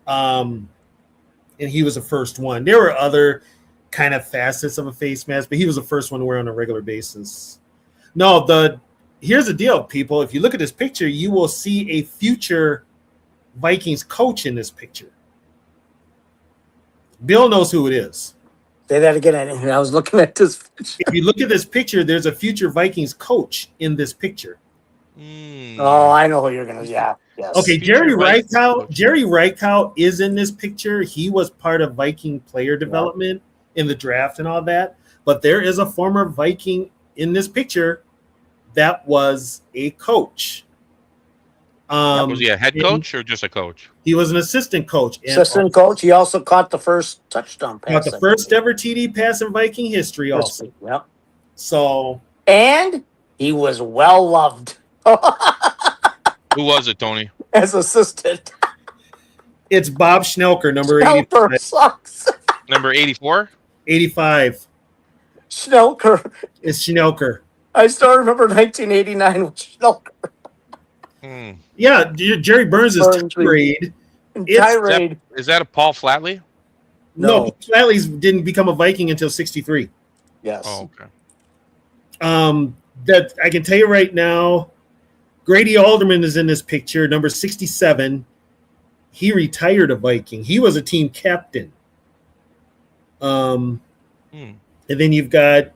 And he was the first one. There were other kind of facets of a face mask, but he was the first one to wear on a regular basis. Here's the deal, people. If you look at this picture, you will see a future Vikings coach in this picture. Bill knows who it is. Say that again. I was looking at this picture. If you look at this picture, there's a future Vikings coach in this picture. Oh, I know who you're gonna. Yeah. Yes. Okay, Jerry Reichout is in this picture. He was part of Viking player development in the draft and all that. But there is a former Viking in this picture that was a coach. Was he a head coach or just a coach? He was an assistant coach. Assistant coach. He also caught the first touchdown pass. Caught the first ever TD pass in Viking history also. Yep. So. And he was well loved. Who was it, Tony? As assistant. It's Bob Schnelker, number 85. Sucks. Number 84? 85. Schnelker. It's Schnelker. I still remember 1989 with Schnelker. Yeah, Jerry Burns' tirade. Is that a Paul Flatley? No, Flatley didn't become a Viking until 63. Yes. Oh, okay. That I can tell you right now, Grady Alderman is in this picture, number 67. He retired a Viking. He was a team captain. And then you've got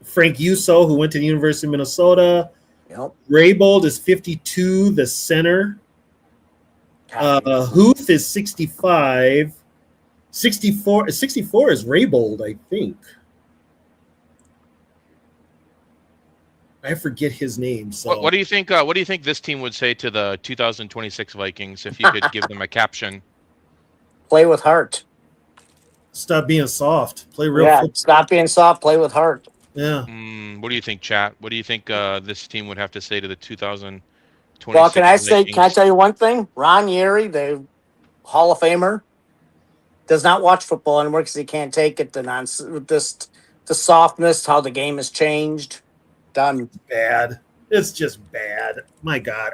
Frank Uso, who went to the University of Minnesota. Yep. Raybold is 52, the center. Huth is 65. 64 is Raybold, I think. I forget his name. So what do you think? What do you think this team would say to the 2026 Vikings if you could give them a caption? Play with heart. Stop being soft. Play real. Yeah, stop being soft. Play with heart. Yeah. What do you think, chat? What do you think this team would have to say to the 2026? Well, can I Vikings? tell you one thing? Ron Yeri, the Hall of Famer, does not watch football anymore because he can't take it. The softness, how the game has changed. Done. Bad. It's just bad. My God.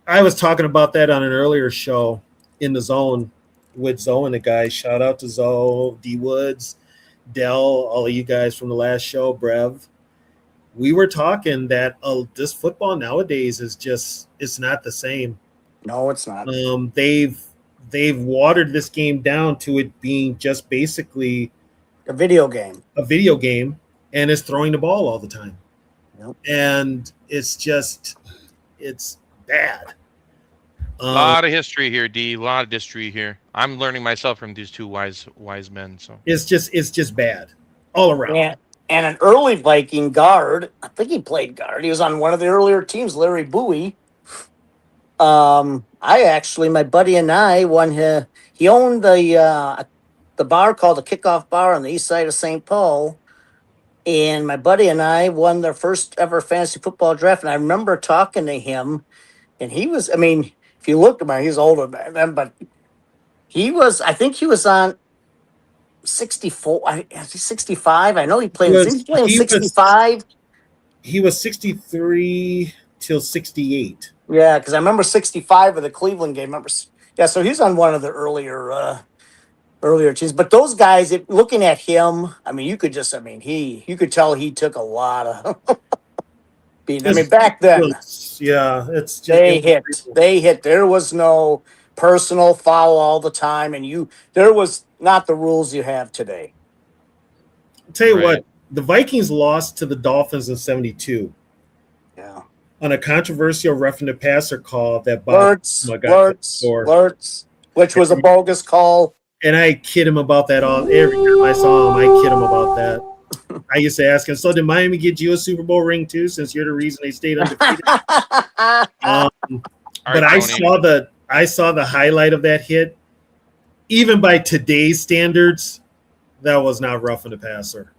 I was talking about that on an earlier show in the zone with Zoe and the guys. Shout out to Zoe, D Woods, Dell, all of you guys from the last show, Brev. We were talking that this football nowadays is just, it's not the same. No, it's not. They've watered this game down to it being just basically a video game, and it's throwing the ball all the time. Yep. And it's bad. A lot of history here, D. A lot of history here. I'm learning myself from these two wise men. So it's just bad all around. And an early Viking guard, I think he played guard. He was on one of the earlier teams, Larry Bowie. My buddy and I he owned the bar called the Kickoff Bar on the east side of St. Paul. And my buddy and I won their first ever fantasy football draft. And I remember talking to him, and he was, if you look at him, he's older than them, but I think he was on 64, 65. I know he played, he playing 65. He was 63 till 68. Yeah, because I remember 65 of the Cleveland game. So he's on one of the earlier teams. But those guys, looking at him, you could tell he took a lot of beating. Back then, it's just they hit. There was no personal foul all the time, and there was not the rules you have today. I'll tell you what, the Vikings lost to the Dolphins in 72. Yeah. On a controversial roughing the passer call that Lurtz, which was a bogus call. And I kid him about that every time I saw him. I kid him about that. I used to ask him, so did Miami get you a Super Bowl ring too, since you're the reason they stayed undefeated? But I saw the highlight of that hit. Even by today's standards, that was not roughing the passer.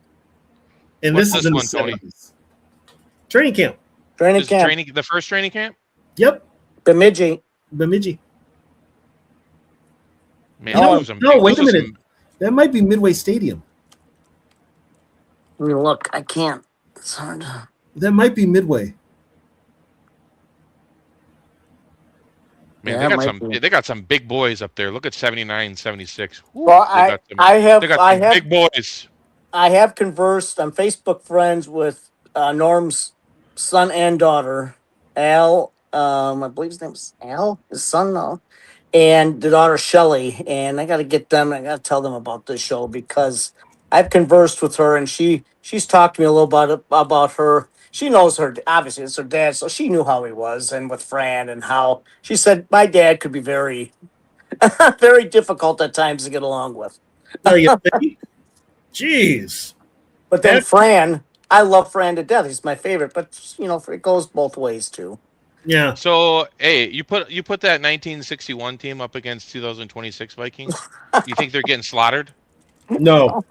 And this is in the 70s. Training camp. The first training camp? Yep. Bemidji. Man, wait a minute. That might be Midway Stadium. Look, I can't. It's hard. That might be Midway. Man, they got some big boys up there. Look at 79, 76. Well, I have big boys. I have conversed. I'm Facebook friends with Norm's son and daughter, Al. I believe his name's Al. His son, no, and the daughter Shelly. And I got to get them. I got to tell them about this show because I've conversed with her, and she's talked to me a little about her. She knows her, obviously, it's her dad, so she knew how he was, and with Fran, and how she said my dad could be very, very difficult at times to get along with. Jeez. But then Fran, I love Fran to death. He's my favorite, but it goes both ways too. Yeah. So, hey, you put that 1961 team up against 2026 Vikings. You think they're getting slaughtered? No.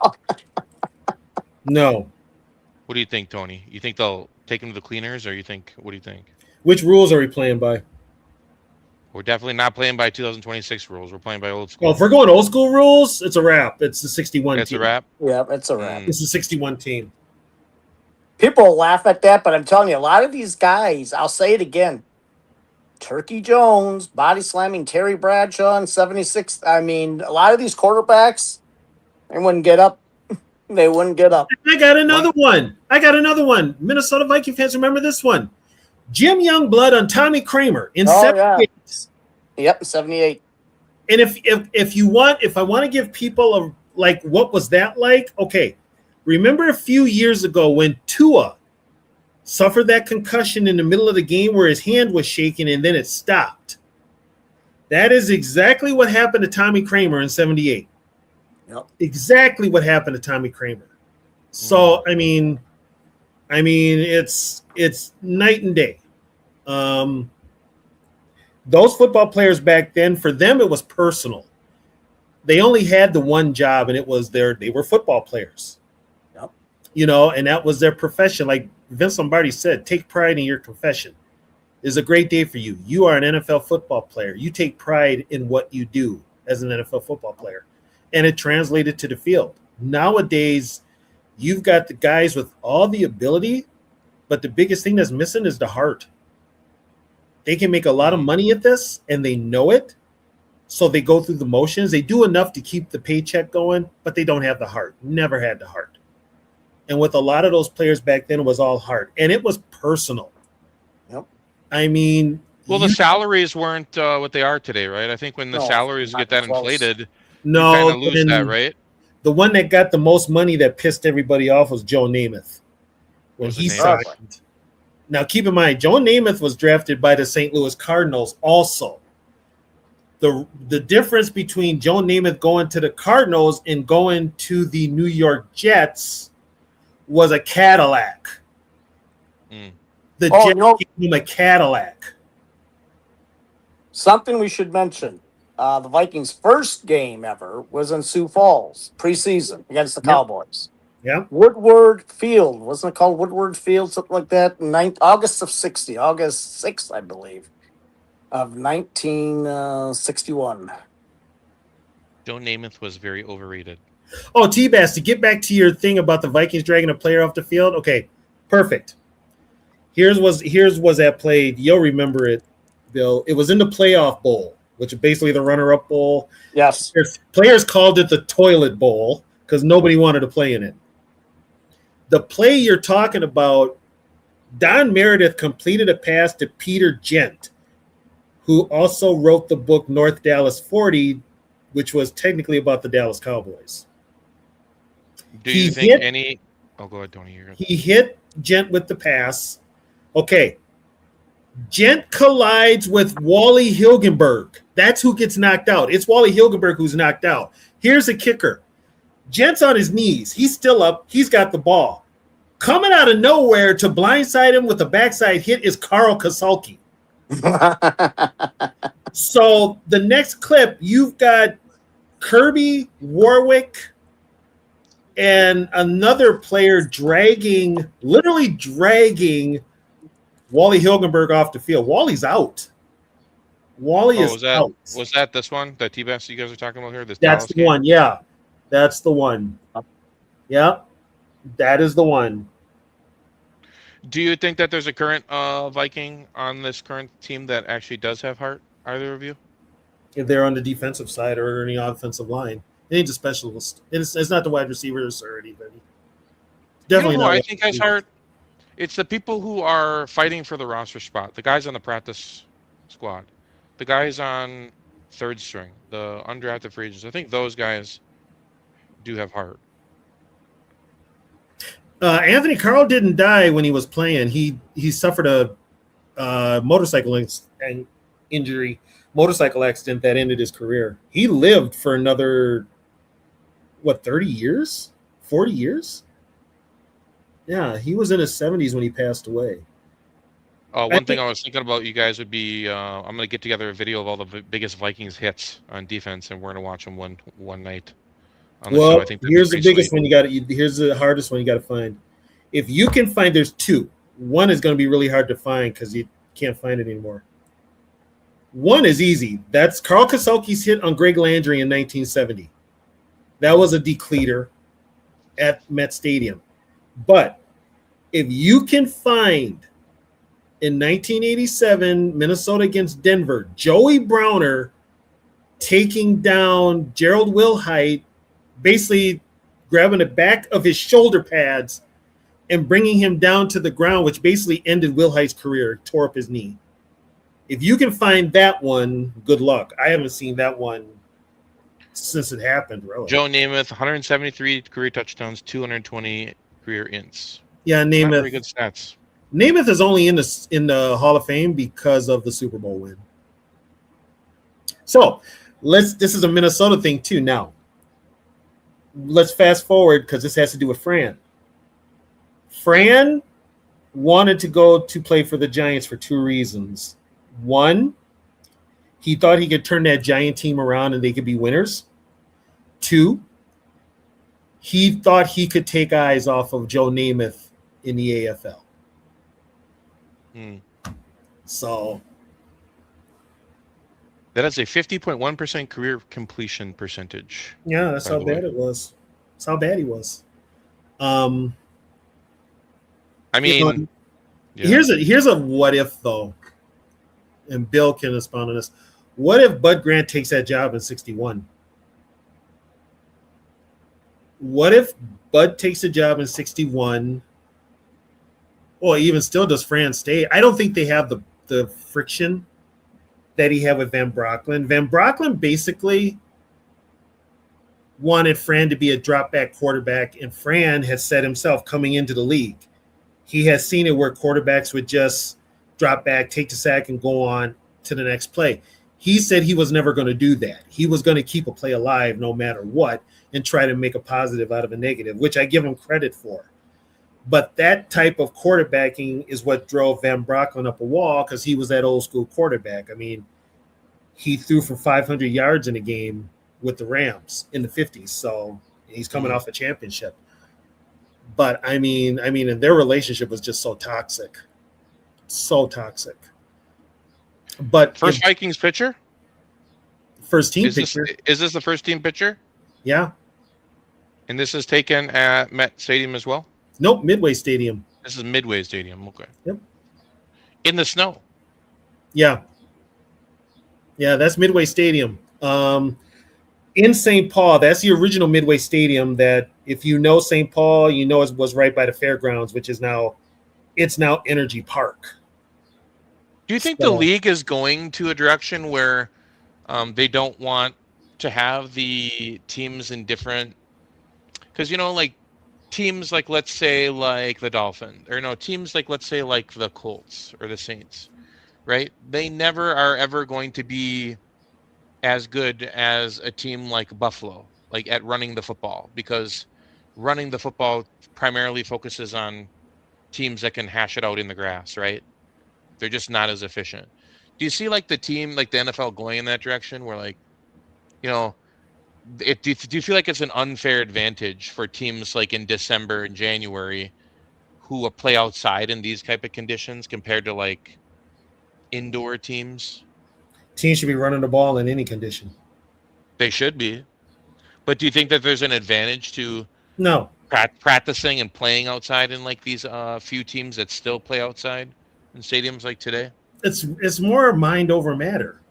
No. What do you think, Tony? You think they'll take them to the cleaners, or what do you think? Which rules are we playing by? We're definitely not playing by 2026 rules. We're playing by old school. Well, if we're going old school rules, it's a wrap. It's the 61 team. It's a wrap? Yeah, it's a wrap. It's the 61 team. People laugh at that, but I'm telling you, a lot of these guys, I'll say it again, Turkey Jones, body slamming Terry Bradshaw in 76. A lot of these quarterbacks, they wouldn't get up. They wouldn't get up. I got another one. Minnesota Viking fans, remember this one. Jim Youngblood on Tommy Kramer in 78. Yeah. Yep, 78. And if I want to give people what was that like? Okay. Remember a few years ago when Tua suffered that concussion in the middle of the game where his hand was shaking and then it stopped. That is exactly what happened to Tommy Kramer in 78. Yep. Exactly what happened to Tommy Kramer. So it's night and day. Those football players back then, for them it was personal. They only had the one job, and it was they were football players. Yep. And that was their profession. Like Vince Lombardi said, take pride in your profession. It's a great day for you. You are an NFL football player. You take pride in what you do as an NFL football player. And it translated to the field. Nowadays, you've got the guys with all the ability, But the biggest thing that's missing is the heart. They can make a lot of money at this, and they know it. So they go through the motions. They do enough to keep the paycheck going, but they don't have the heart. Never had the heart. And with a lot of those players back then, it was all heart. And it was personal. Yep. I mean... Well, the salaries weren't what they are today, right? I think when the salaries get that inflated, you kind of lose that, right? The one that got the most money that pissed everybody off was Joe Namath. When he signed. Now, keep in mind, Joe Namath was drafted by the St. Louis Cardinals also. The difference between Joe Namath going to the Cardinals and going to the New York Jets was a Cadillac. The Jets gave him a Cadillac. Something we should mention. The Vikings' first game ever was in Sioux Falls, preseason, against the Cowboys. Yeah. Woodward Field. Wasn't it called Woodward Field? Something like that. August 6th, I believe, of 1961. Joe Namath was very overrated. Oh, T-Bass, to get back to your thing about the Vikings dragging a player off the field. Okay, perfect. Here's was that played. You'll remember it, Bill. It was in the playoff bowl, which is basically the runner-up bowl. Yes. Players called it the toilet bowl because nobody wanted to play in it. The play you're talking about, Don Meredith completed a pass to Peter Gent, who also wrote the book North Dallas 40, which was technically about the Dallas Cowboys. Do you think any... Oh, go ahead, Tony. He hit Gent with the pass. Okay. Gent collides with Wally Hilgenberg. That's who gets knocked out. It's Wally Hilgenberg who's knocked out. Here's a kicker. Gent's on his knees. He's still up. He's got the ball. Coming out of nowhere to blindside him with a backside hit is Carl Kasulki. So the next clip, you've got Kirby, Warwick, and another player literally dragging Wally Hilgenberg off the field. Wally's out. Wally is out. Was that this one, the T-Bass you guys are talking about here? That's the one, yeah. That's the one. Yeah, that is the one. Do you think that there's a current Viking on this current team that actually does have heart? Either of you? If they're on the defensive side or any offensive line, it ain't a specialist. It's not the wide receivers or anybody. Definitely not. I think has heart. It's the people who are fighting for the roster spot. The guys on the practice squad, the guys on third string, the undrafted free agents. I think those guys do have heart. Anthony Carl didn't die when he was playing. He suffered a motorcycle accident that ended his career. He lived for another 30 years? 40 years? Yeah, he was in his 70s when he passed away. One thing I was thinking about you guys would be I'm going to get together a video of all the biggest Vikings hits on defense, and we're going to watch them one night. Well, here's the biggest one here's the hardest one you got to find. If you can find, there's two. One is going to be really hard to find because you can't find it anymore. One is easy. That's Carl Kasulki's hit on Greg Landry in 1970. That was a decleater at Met Stadium. But if you can find in 1987, Minnesota against Denver, Joey Browner taking down Gerald Wilhite, basically grabbing the back of his shoulder pads and bringing him down to the ground, which basically ended Wilhite's career, tore up his knee. If you can find that one, good luck. I haven't seen that one since it happened, really. Joe Namath, 173 career touchdowns, 220 career ints. Yeah, Namath. Very good stats. Namath is only in the Hall of Fame because of the Super Bowl win. So this is a Minnesota thing too. Now, let's fast forward because this has to do with Fran. Fran wanted to go to play for the Giants for two reasons. One, he thought he could turn that Giant team around and they could be winners. Two, he thought he could take eyes off of Joe Namath in the AFL. So that is a 50.1% career completion percentage. Yeah, that's how bad it was. That's how bad he was. I mean, Yeah. Here's a what if though, and Bill can respond on this. What if Bud Grant takes that job in 61? What if Bud takes a job in 61? Or even still, does Fran stay? I don't think they have the friction that he had with Van Brocklin. Van Brocklin basically wanted Fran to be a drop back quarterback, and Fran has said himself coming into the league, he has seen it where quarterbacks would just drop back, take the sack, and go on to the next play. He said he was never going to do that. He was going to keep a play alive no matter what and try to make a positive out of a negative, which I give him credit for. But that type of quarterbacking is what drove Van Brocklin up a wall, because he was that old school quarterback. I mean, he threw for 500 yards in a game with the Rams in the 50s. So he's coming off a championship. But I mean, and their relationship was just so toxic. So toxic. But first Vikings pitcher? First team pitcher. Is this the first team pitcher? Yeah. And this is taken at Met Stadium as well? Nope, Midway Stadium. This is Midway Stadium. Okay. Yep. In the snow. Yeah. Yeah, that's Midway Stadium. In St. Paul, that's the original Midway Stadium that, if you know St. Paul, you know it was right by the fairgrounds, which is now Energy Park. Do you think the league is going to a direction where they don't want to have the teams in different, because, you know, like teams like, let's say, like the Dolphins, or no, teams like, let's say, like the Colts or the Saints, right? They never are ever going to be as good as a team like Buffalo, like at running the football, because running the football primarily focuses on teams that can hash it out in the grass, right? They're just not as efficient. Do you see like the team, like the NFL going in that direction where, like, you know, do you feel like it's an unfair advantage for teams like in December and January who play outside in these type of conditions compared to like indoor teams? Teams should be running the ball in any condition. They should be. But do you think that there's an advantage to practicing and playing outside in like these few teams that still play outside in stadiums like today? It's more mind over matter.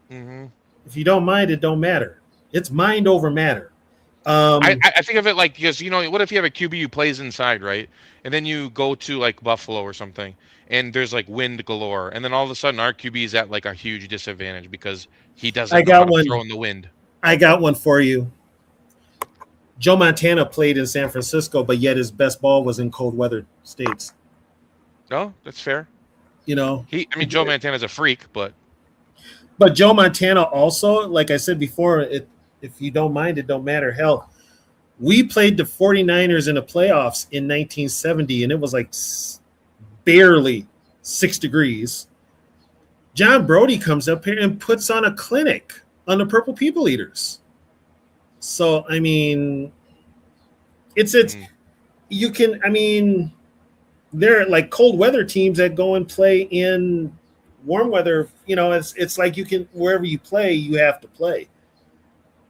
Mm-hmm. If you don't mind, it don't matter. It's mind over matter. I think of it like, because, you know, what if you have a QB who plays inside, right? And then you go to like Buffalo or something, and there's like wind galore, and then all of a sudden our QB is at like a huge disadvantage because he doesn't know how to throw in the wind. I got one for you. Joe Montana played in San Francisco, but yet his best ball was in cold weather states. No, that's fair. You know, Joe Montana's a freak, but Joe Montana also, like I said before, if you don't mind, it don't matter. Hell, we played the 49ers in the playoffs in 1970, and it was like barely 6 degrees. John Brody comes up here and puts on a clinic on the Purple People Eaters. So, I mean, you can, I mean, there are like cold weather teams that go and play in warm weather. You know, it's like you can, wherever you play, you have to play.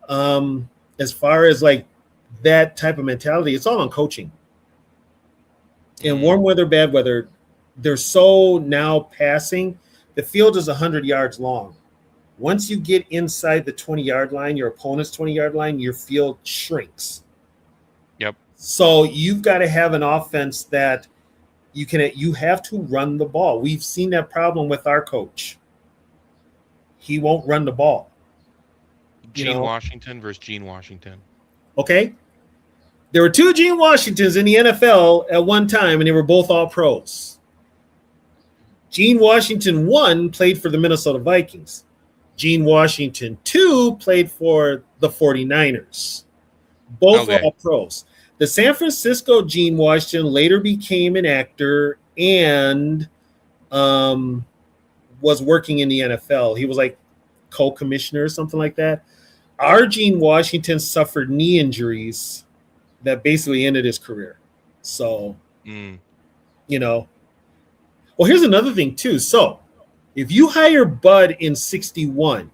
As far as like that type of mentality, it's all on coaching. In warm weather, bad weather, they're so now passing. The field is 100 yards long. Once you get inside the 20-yard line, your opponent's 20-yard line, your field shrinks. Yep. So you've got to have an offense that you have to run the ball. We've seen that problem with our coach. He won't run the ball. Gene Washington versus Gene Washington. Okay. There were 2 Gene Washingtons in the NFL at one time, and they were both all pros. Gene Washington 1 played for the Minnesota Vikings. Gene Washington 2 played for the 49ers. Both all pros. The San Francisco Gene Washington later became an actor and was working in the NFL. He was like co-commissioner or something like that. Our Gene Washington suffered knee injuries that basically ended his career. So, you know. Well, here's another thing too. So, if you hire Bud in 61,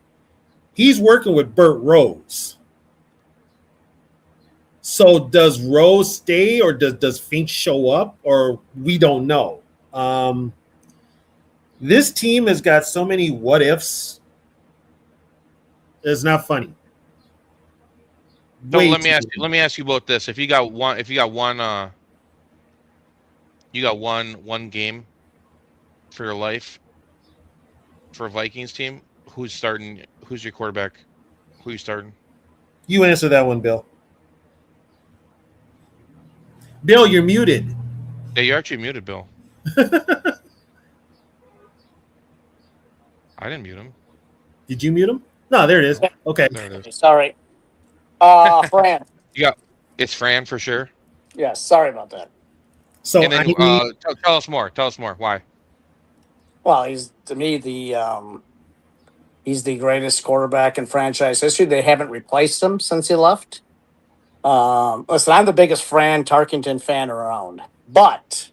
he's working with Burt Rose. So does Rose stay, or does Fink show up, or we don't know? This team has got so many what ifs. It's not funny. So Way let me ask you about this. If you got one, you got one game for your life for a Vikings team. Who's starting? Who's your quarterback? Who you starting? You answer that one, Bill. Bill, you're muted. Yeah, you're actually muted, Bill. I didn't mute him. Did you mute him? No, there it is. Okay. There it is. Sorry. Fran. It's Fran for sure. Yes, sorry about that. So And then tell us more. Tell us more. Why? Well, he's to me he's the greatest quarterback in franchise history. They haven't replaced him since he left. Listen, I'm the biggest Fran Tarkenton fan around, but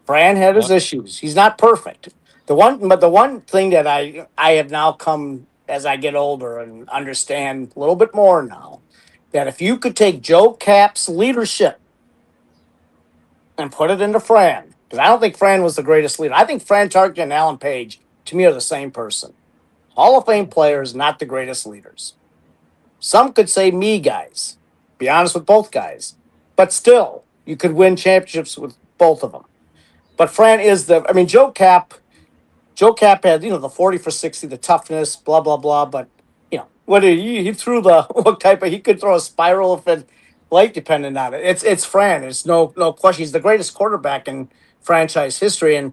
Fran had his issues. He's not perfect. The one thing that I have now come as I get older and understand a little bit more now, that if you could take Joe Cap's leadership and put it into Fran, because I don't think Fran was the greatest leader. I think Fran Tarkenton and Alan Page, to me, are the same person. Hall of Fame players, not the greatest leaders. Some could say me guys. Be honest with both guys. But still, you could win championships with both of them. But Fran is Joe Cap had, the 40 for 60, the toughness, blah, blah, blah. But, he threw he could throw a spiral if it light dependent on it. It's Fran. It's no question. He's the greatest quarterback in franchise history. And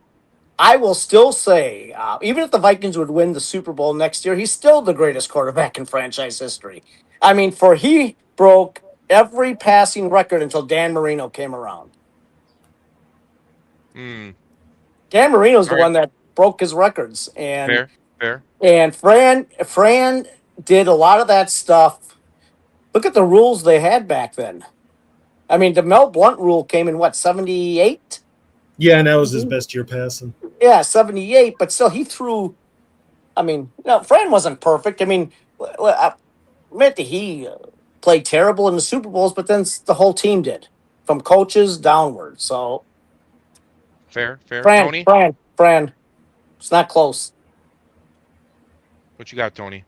I will still say, even if the Vikings would win the Super Bowl next year, he's still the greatest quarterback in franchise history. I mean, he broke every passing record until Dan Marino came around. Dan Marino's the one that broke his records. And Fair. And Fran did a lot of that stuff. Look at the rules they had back then. I mean, the Mel Blount rule came in 78? Yeah, and that was his best year passing. Yeah, 78, but still he threw. I mean, no, Fran wasn't perfect. I mean, I admit that he played terrible in the Super Bowls, but then the whole team did, from coaches downward. So fair. Fran, Tony, Fran, it's not close. What you got, Tony?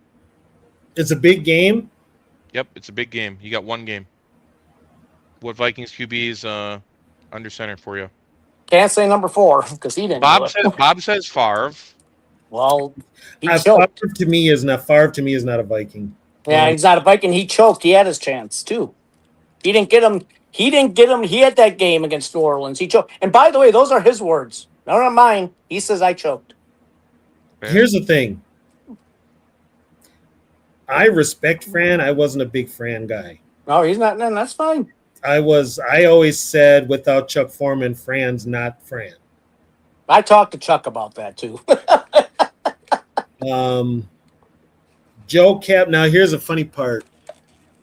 It's a big game. Yep, it's a big game. You got one game. What Vikings QB is under center for you? Can't say number 4 because he didn't. Bob says Favre. Well, he Favre choked. to me is not a Viking. Yeah, he's not a Viking. He choked. He had his chance too. He didn't get him. He had that game against New Orleans. He choked. And by the way, those are his words. Not mine. He says I choked. Fair. Here's the thing. I respect Fran. I wasn't a big Fran guy. No, he's not. No, that's fine. I always said without Chuck Foreman, Fran's not Fran. I talked to Chuck about that too. Joe Cap. Now here's a funny part.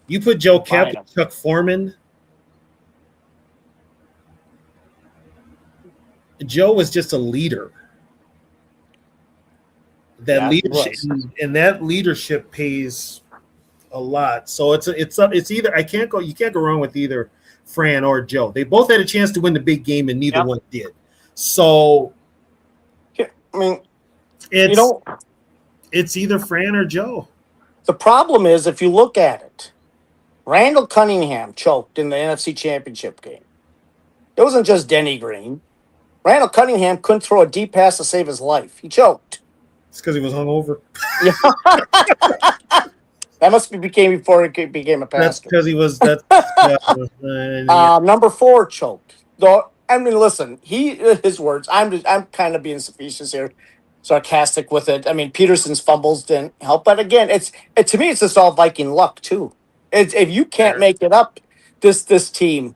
You put Joe Cap with Chuck Foreman. Joe was just a leader. That leadership and that leadership pays a lot. So it's either you can't go wrong with either Fran or Joe. They both had a chance to win the big game and neither one did. So I mean, it's either Fran or Joe. The problem is if you look at it, Randall Cunningham choked in the NFC Championship game. It wasn't just Denny Green. Randall Cunningham couldn't throw a deep pass to save his life. He choked. It's because he was hungover. That must be before he became a pastor. That's because he was. Number 4 choked. Though I mean, listen, his words. I'm kind of being facetious here, sarcastic with it. I mean, Peterson's fumbles didn't help, but again, to me, it's just all Viking luck too. If you can't make it up, this team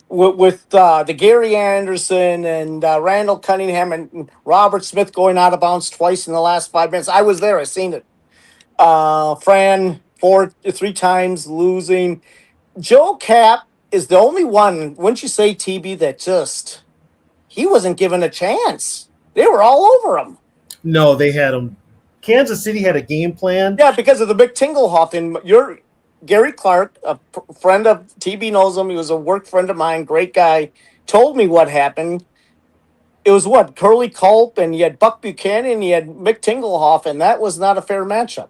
with the Gary Anderson and Randall Cunningham and Robert Smith going out of bounds twice in the last 5 minutes. I was there. I seen it. Fran 3 times losing. Joe Cap is the only one, wouldn't you say, TB, that he wasn't given a chance. They were all over him. No, they had him. Kansas City had a game plan. Yeah, because of the big Tinglehoff. And Gary Clark, a friend of TB knows him. He was a work friend of mine, great guy, told me what happened. it was what, Curly Culp, and you had Buck Buchanan, and you had Mick Tinglehoff, and that was not a fair matchup.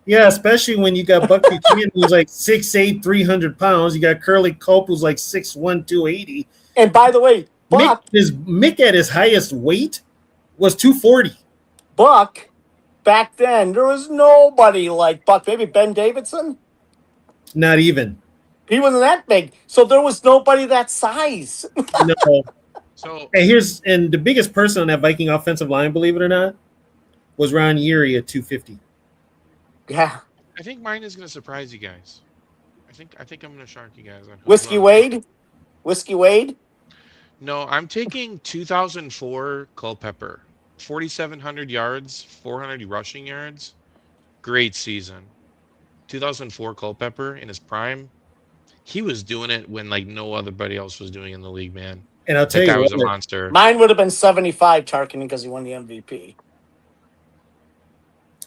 Yeah, especially when you got Buck Buchanan, who's like 6'8", 300 pounds. You got Curly Culp, who's like 6'1", 280. And by the way, Buck Mick at his highest weight was 240. Buck, back then, there was nobody like Buck. Maybe Ben Davidson? Not even. He wasn't that big. So there was nobody that size. No. So And the biggest person on that Viking offensive line, believe it or not, was Ron Yeary at 250. Yeah. I think mine is going to surprise you guys. I think I'm going to shock you guys. On Whiskey Wade? Whiskey Wade? No, I'm taking 2004 Culpepper. 4,700 yards, 400 rushing yards. Great season. 2004 Culpepper in his prime. He was doing it when like no other else was doing in the league, man. And I'll tell That you guy was what, a monster. Mine would have been 75 Tarkinen because he won the MVP.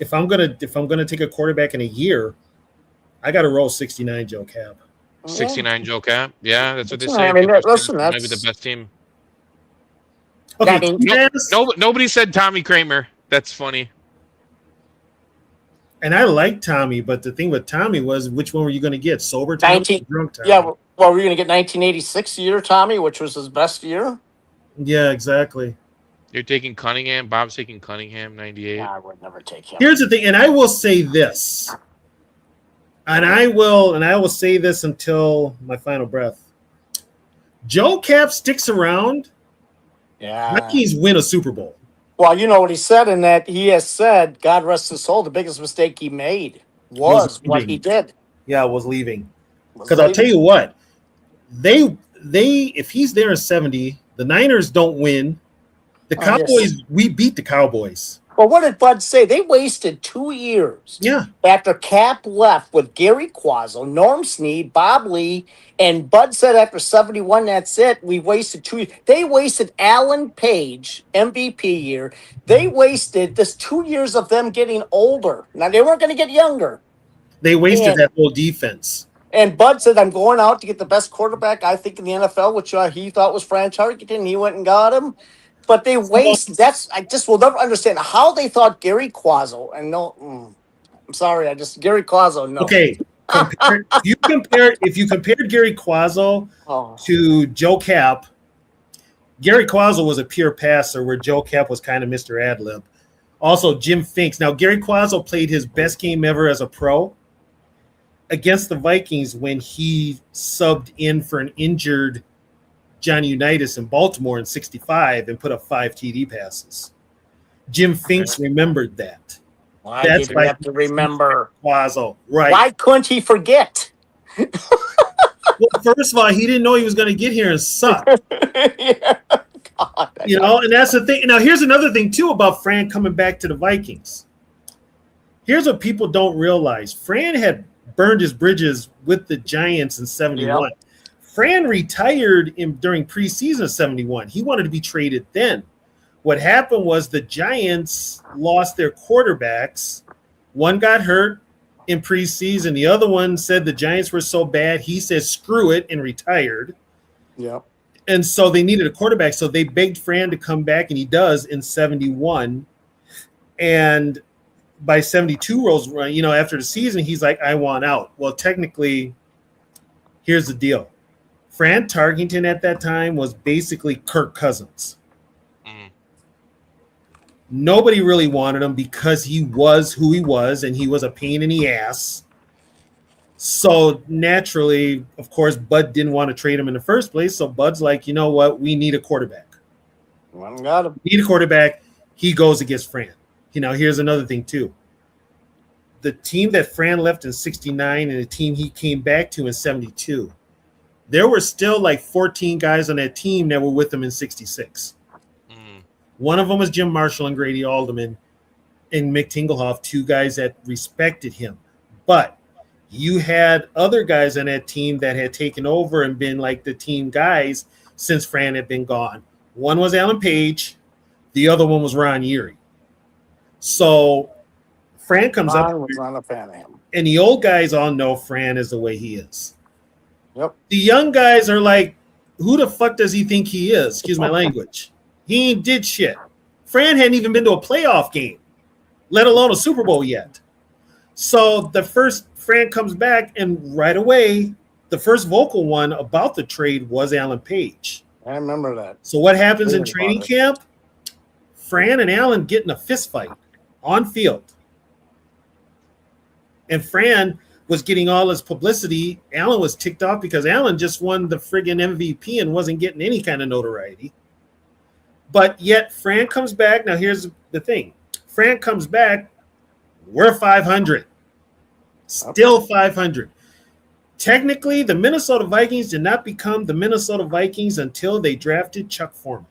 if I'm gonna take a quarterback in a year, I got to roll 69 Joe Cap. 69 Joe Cap. Yeah, that's what they Yeah, say. I mean, Listen, listen, might be that's- the best team. Okay, I mean- Nobody said Tommy Kramer. That's funny. and I like Tommy, but the thing with Tommy was, which one were you going to get? Sober Tommy, 19 or drunk Tommy? Yeah, well, we're going to get 1986 year, Tommy, which was his best year. Yeah, exactly. You're taking Cunningham. Bob's taking Cunningham, 98. Yeah, I would never take him. Here's the thing, and I will say this, and I will say this until my final breath. Joe Cap sticks around. Yeah. Vikings win a Super Bowl. Well, you know what he said in that he has said, God rest his soul, the biggest mistake he made was what he did. Yeah, was leaving. Because I'll tell you what, they if he's there in 70, the Niners don't win. The Cowboys, we beat the Cowboys. Well, what did Bud say? They wasted 2 years. Yeah. After Cap left with Gary Quazzo, Norm Snead, Bob Lee, and Bud said after 71, that's it. We wasted 2 years. They wasted Alan Page, MVP year. They wasted this 2 years of them getting older. Now, they weren't going to get younger. They wasted that whole defense. And Bud said, I'm going out to get the best quarterback, I think, in the NFL, which he thought was Fran Tarkenton, and he went and got him. But they wasted. I just will never understand how they thought Gary Quazzo, and no, I'm sorry, Gary Quazzo, no. Okay. If you compared Gary Quazzo to Joe Cap, Gary Quazzo was a pure passer where Joe Cap was kind of Mr. Ad-lib. Also, Jim Finks. Now, Gary Quazzo played his best game ever as a pro against the Vikings when he subbed in for an injured Johnny Unitas in Baltimore in 65 and put up 5 TD passes. Jim Finks remembered that. Why did he have to remember Quazzo, right? Why couldn't he forget? Well, first of all, he didn't know he was going to get here and suck. Yeah. God, and that's the thing. Now, here's another thing, too, about Fran coming back to the Vikings. Here's what people don't realize. Fran had burned his bridges with the Giants in 71. Yep. Fran retired during preseason of 71. He wanted to be traded then. What happened was the Giants lost their quarterbacks. One got hurt in preseason. The other one said the Giants were so bad, he said, screw it, and retired. Yep. And so they needed a quarterback. So they begged Fran to come back, and he does in 71. And by 72 rolls, after the season, he's like, I want out. Well, technically, here's the deal. Fran Tarkenton at that time was basically Kirk Cousins. Nobody really wanted him because he was who he was, and he was a pain in the ass. So naturally, of course, Bud didn't want to trade him in the first place. So Bud's like, you know what? We need a quarterback. Well, got him. Need a quarterback. He goes against Fran. Here's another thing too. The team that Fran left in 69 and the team he came back to in 72, there were still like 14 guys on that team that were with him in 66. One of them was Jim Marshall and Grady Alderman and Mick Tinglehoff, 2 guys that respected him. But you had other guys on that team that had taken over and been like the team guys since Fran had been gone. One was Alan Page. The other one was Ron Yeary. So Fran comes up. I was not a fan of him. And the old guys all know Fran is the way he is. Yep. The young guys are like, who the fuck does he think he is? Excuse my language. He ain't did shit. Fran hadn't even been to a playoff game, let alone a Super Bowl yet. So the first Fran comes back, and right away, the first vocal one about the trade was Alan Page. I remember that. So what happens in training camp? Fran and Alan get in a fist fight on field. And Fran was getting all his publicity. Alan was ticked off because Alan just won the friggin' MVP and wasn't getting any kind of notoriety. But yet Fran comes back. Now here's the thing. Fran comes back. We're 500. Still 500. Technically, the Minnesota Vikings did not become the Minnesota Vikings until they drafted Chuck Foreman.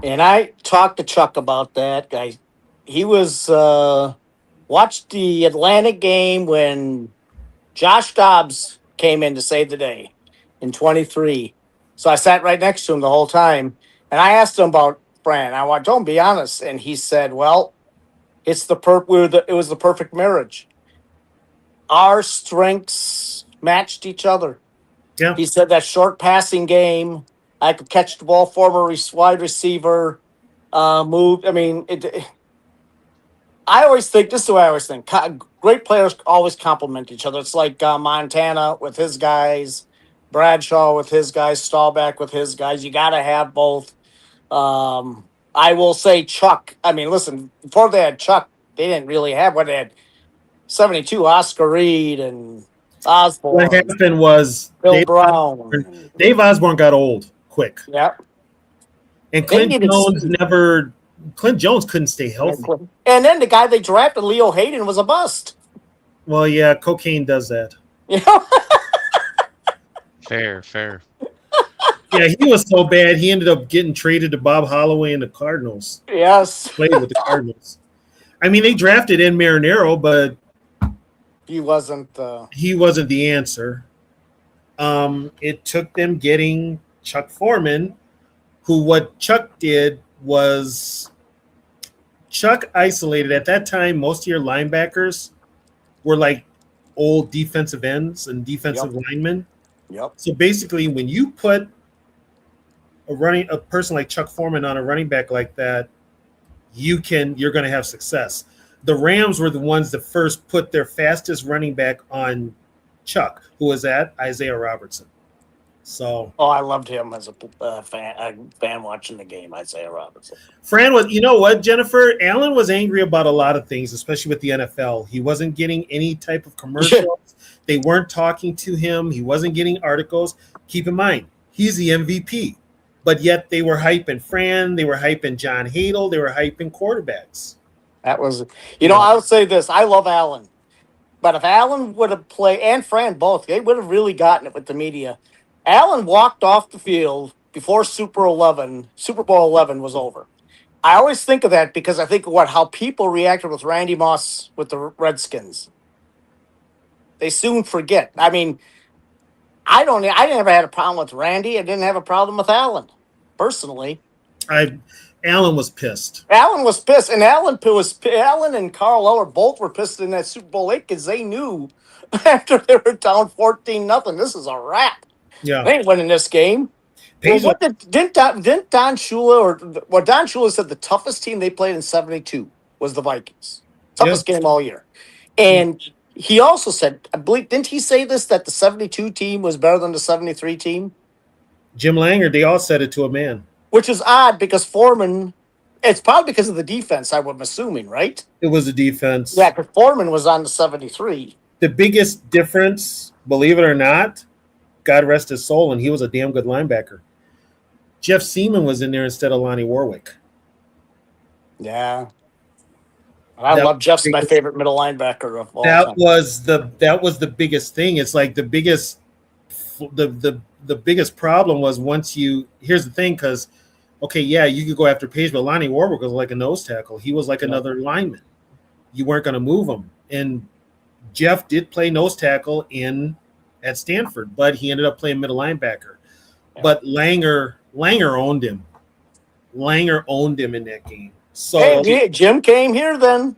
And I talked to Chuck about that, guy. He was watched the Atlantic game when Josh Dobbs came in to save the day in 23. So I sat right next to him the whole time, and I asked him about Fran. I want don't be honest, and he said, "Well, it's it was the perfect marriage. Our strengths matched each other." Yeah. He said that short passing game, I could catch the ball, former wide receiver, moved. I mean, I always think this is the way I always think. Great players always complement each other. It's like Montana with his guys, Bradshaw with his guys, Staubach with his guys. You got to have both. I will say Chuck. I mean, listen, before they had Chuck, they didn't really have what they had. 72, Oscar Reed and Osborne. What happened was Bill Brown. Dave Osborne got old quick. Yep. And Clint Jones couldn't stay healthy. And then the guy they drafted, Leo Hayden, was a bust. Well, yeah, cocaine does that. You know? Fair. Yeah, he was so bad, he ended up getting traded to Bob Holloway and the Cardinals. Yes. Played with the Cardinals. I mean, they drafted in Marinero, but he wasn't the answer. It took them getting Chuck Foreman, who what Chuck did was Chuck isolated. At that time, most of your linebackers were like old defensive ends and defensive linemen. Yep. So basically, when you put a person like Chuck Foreman on a running back like that, you're going to have success. The Rams were the ones that first put their fastest running back on Chuck, who was at Isaiah Robertson. So, I loved him as a fan watching the game. Isaiah Robertson. Fran was, you know what, Jennifer? Allen was angry about a lot of things, especially with the NFL. He wasn't getting any type of commercials. They weren't talking to him. He wasn't getting articles. Keep in mind, he's the MVP. But yet they were hyping Fran. They were hyping John Hadel. They were hyping quarterbacks. That was, I'll say this. I love Allen. But if Allen would have played, and Fran both, they would have really gotten it with the media. Allen walked off the field before Super Bowl 11 was over. I always think of that because I think of how people reacted with Randy Moss with the Redskins. They soon forget. I mean, I never had a problem with Randy. I didn't have a problem with Allen, personally. Allen was pissed. Allen was pissed, and Allen and Carl Eller both were pissed in that Super Bowl 8 because they knew after they were down 14-0, this is a wrap. Yeah, they ain't winning this game. Well, didn't Don Shula Don Shula said the toughest team they played in 72 was the Vikings. Toughest game all year. And he also said, I believe, didn't he say this, that the 72 team was better than the 73 team? Jim Langer, they all said it to a man. Which is odd because Foreman, it's probably because of the defense, I'm assuming, right? It was the defense. Yeah, because Foreman was on the 73. The biggest difference, believe it or not, God rest his soul, and he was a damn good linebacker. Jeff Seaman was in there instead of Lonnie Warwick. Yeah. I love Jeff's my favorite middle linebacker of all time. That was the biggest thing. It's like the biggest problem was here's the thing, because you could go after Page, but Lonnie Warwick was like a nose tackle. He was like another lineman. You weren't going to move him. And Jeff did play nose tackle at Stanford, but he ended up playing middle linebacker. Yeah. But Langer owned him. Langer owned him in that game. So Jim came here then.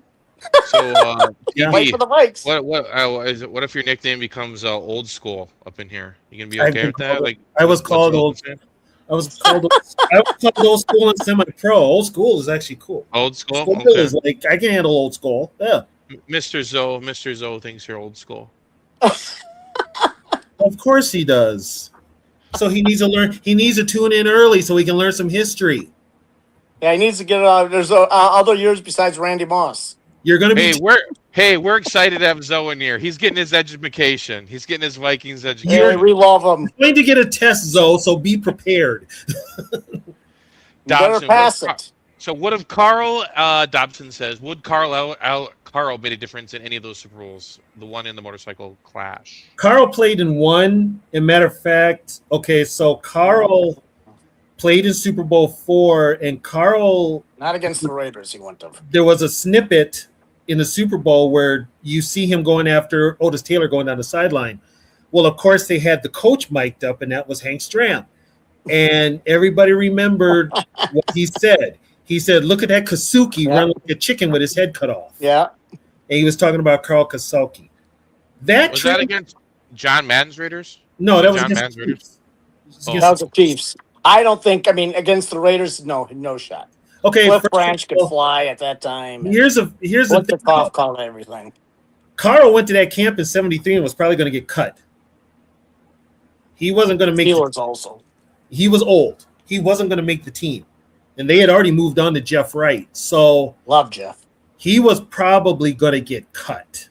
So fight for the Vikes. What if your nickname becomes old school up in here? You gonna be okay with that? I was called old. I was called old school and semi-pro. Old school is actually cool. Old school. School Okay. is like I can handle old school. Yeah, Mr. Zoe thinks you're old school. of course he does. So he needs to learn. He needs to tune in early so he can learn some history. Yeah, he needs to get. There's other years besides Randy Moss. You're going to be. We're excited to have Zoe in here. He's getting his education. He's getting his Vikings Yeah, education. we love him. Going to get a test, Zoe. So be prepared. Better pass it. So what if Carl Dobson says? Would Carl made a difference in any of those Super Bowls? The one in the motorcycle clash. Carl played in one. As a matter of fact, okay, so Carl played in Super Bowl IV, and Carl not against the Raiders. He went to. There was a snippet in the Super Bowl where you see him going after Otis Taylor going down the sideline. Well, of course, they had the coach mic'd up, and that was Hank Stram. And everybody remembered what he said. He said, "Look at that Kasuki run like a chicken with his head cut off." Yeah. And he was talking about Carl Kasuki. Was that against John Madden's Raiders? No, that was John against Madden's Raiders. That was the Chiefs. I don't think. I mean, against the Raiders, no shot. Okay, Cliff Branch could fly at that time. Here's the thing. Call everything. Carl went to that camp in '73 and was probably going to get cut. He wasn't going to make. Steelers also. He was old. He wasn't going to make the team, and they had already moved on to Jeff Wright. So love Jeff. He was probably going to get cut.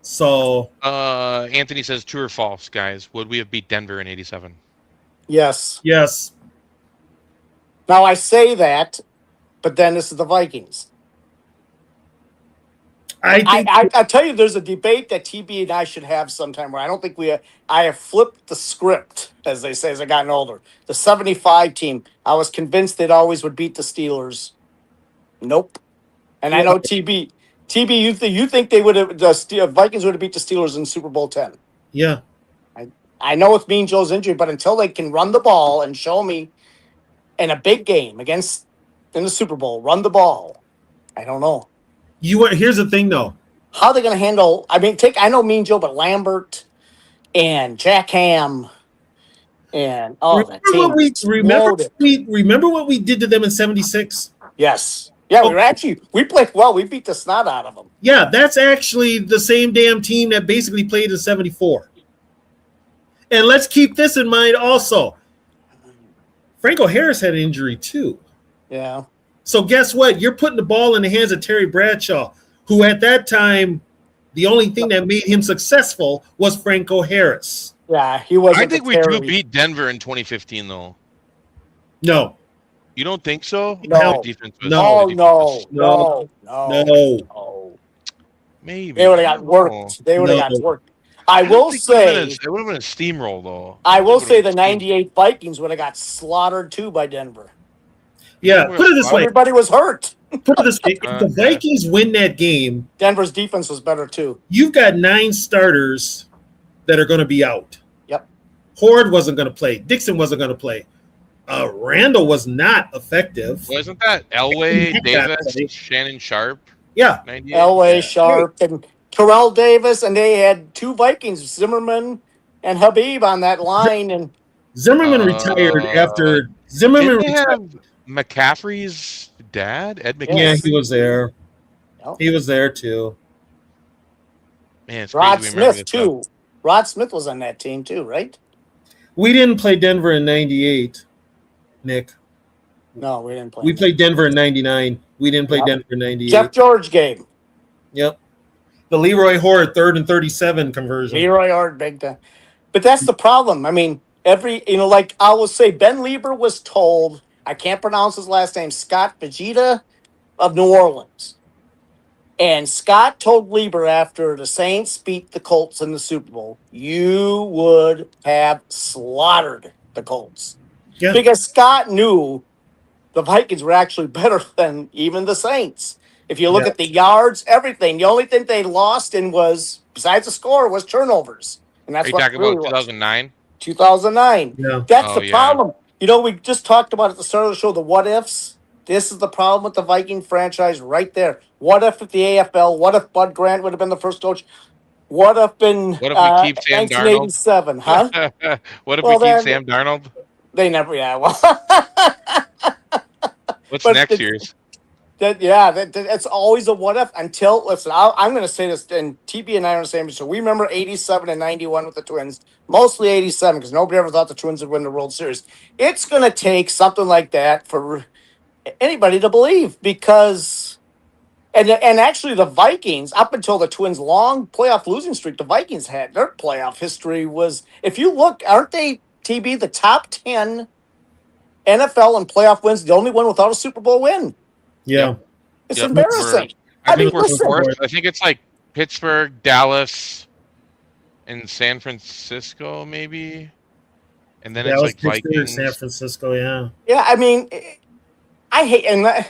So Anthony says, true or false, guys? Would we have beat Denver in '87? Yes. Yes. Now I say that, but then this is the Vikings. I tell you, there's a debate that TB and I should have sometime where I don't think I have flipped the script, as they say, as I've gotten older. The 75 team, I was convinced they'd always would beat the Steelers. Nope. And I know TB, you think they would have the Vikings would have beat the Steelers in Super Bowl 10. Yeah. I know with Mean Joe's injury, but until they can run the ball and show me in a big game in the Super Bowl, run the ball, I don't know. Here's the thing, though. How are they going to handle? I mean, I know Mean Joe, but Lambert and Jack Ham and remember what we did to them in '76? Yes. Yeah, we played well. We beat the snot out of them. Yeah, that's actually the same damn team that basically played in '74. And let's keep this in mind also. Franco Harris had an injury too. Yeah. So guess what? You're putting the ball in the hands of Terry Bradshaw, who at that time, the only thing that made him successful was Franco Harris. Yeah, he was. I think we do beat Denver in 2015, though. No. You don't think so? No. No. Maybe. They would have got worked. I will say it would have been a steamroll, though. I will say the '98 Vikings would have got slaughtered too by Denver. Yeah, put it this way. Everybody was hurt. Put it this way. If the Vikings win that game, Denver's defense was better too. You've got 9 starters that are going to be out. Yep. Horde wasn't going to play. Dixon wasn't going to play. Randall was not effective. Wasn't that Elway, Davis, Shannon Sharp? Yeah. Elway, Sharp, and Terrell Davis, and they had 2 Vikings, Zimmerman and Habib on that line. And Zimmerman retired after Zimmerman retired. McCaffrey's dad, Ed McCaffrey. Yeah, he was there. Yep. He was there too. Man, Rod Smith too. Rod Smith was on that team too, right? We didn't play Denver in '98, Nick. No, we didn't play. We played Denver in '99. We didn't play Denver in '98. Jeff George game. Yep. The Leroy Horde 3rd and 37 conversion. Leroy Horde big time. But that's the problem. I mean, like I will say, Ben Lieber was told. I can't pronounce his last name, Scott Vegeta of New Orleans. And Scott told Lieber after the Saints beat the Colts in the Super Bowl, you would have slaughtered the Colts. Yeah. Because Scott knew the Vikings were actually better than even the Saints. If you look at the yards, everything, the only thing they lost in was, besides the score, was turnovers. And that's what talking about 2009? 2009. Yeah. That's the problem. You know, we just talked about at the start of the show, the what ifs. This is the problem with the Viking franchise right there. What if at the AFL? What if Bud Grant would have been the first coach? What if in 1987? Huh? What if we keep Sam Darnold? They never, yeah. Well, What's but next year's? it's always a what if until listen. I'm going to say this, and TB and I are the same. So we remember '87 and '91 with the Twins, mostly '87 because nobody ever thought the Twins would win the World Series. It's going to take something like that for anybody to believe because. And actually, the Vikings, up until the Twins' long playoff losing streak, the Vikings had their playoff history was, if you look, aren't they, TB, the top 10 NFL and playoff wins, the only one without a Super Bowl win? Yeah. Yep. It's Yep. embarrassing. I think we're listen. fourth. I think it's like Pittsburgh, Dallas, and San Francisco, maybe. And then it's like Vikings. San Francisco, yeah. Yeah, I mean, I hate, and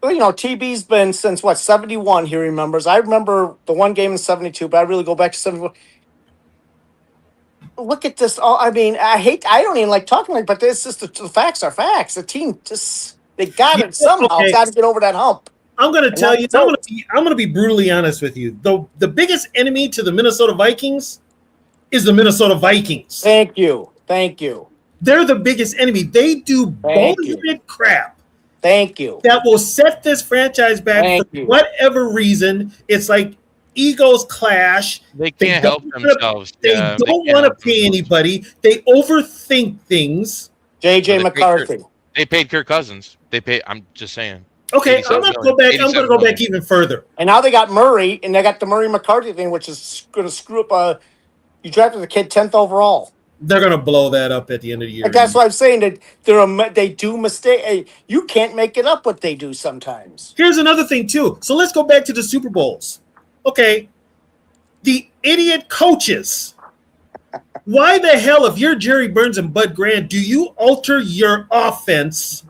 you know, TB's been since what, 71, he remembers. I remember the one game in 72, but I really go back to 71. Look at this. Oh, I mean, I don't even like talking like, but it's just the facts are facts. The team just, they got it somehow, got to get over that hump. I'm going to tell you, I'm going to be brutally honest with you. The biggest enemy to the Minnesota Vikings is the Minnesota Vikings. Thank you. They're the biggest enemy. They do bullshit crap. Thank you. That will set this franchise back for whatever reason. It's like egos clash. They can't help themselves. They don't want to pay anybody. They overthink things. JJ McCarthy. They paid Kirk Cousins. I'm just saying. Okay, I'm going to go back. I'm going to go back even further. And now they got Murray, and they got the Murray McCarthy thing, which is going to screw up. You drafted the kid 10th overall. They're going to blow that up at the end of the year. Like that's what I'm saying. That they do mistake. You can't make it up what they do sometimes. Here's another thing too. So let's go back to the Super Bowls. Okay, the idiot coaches. Why the hell, if you're Jerry Burns and Bud Grant, do you alter your offense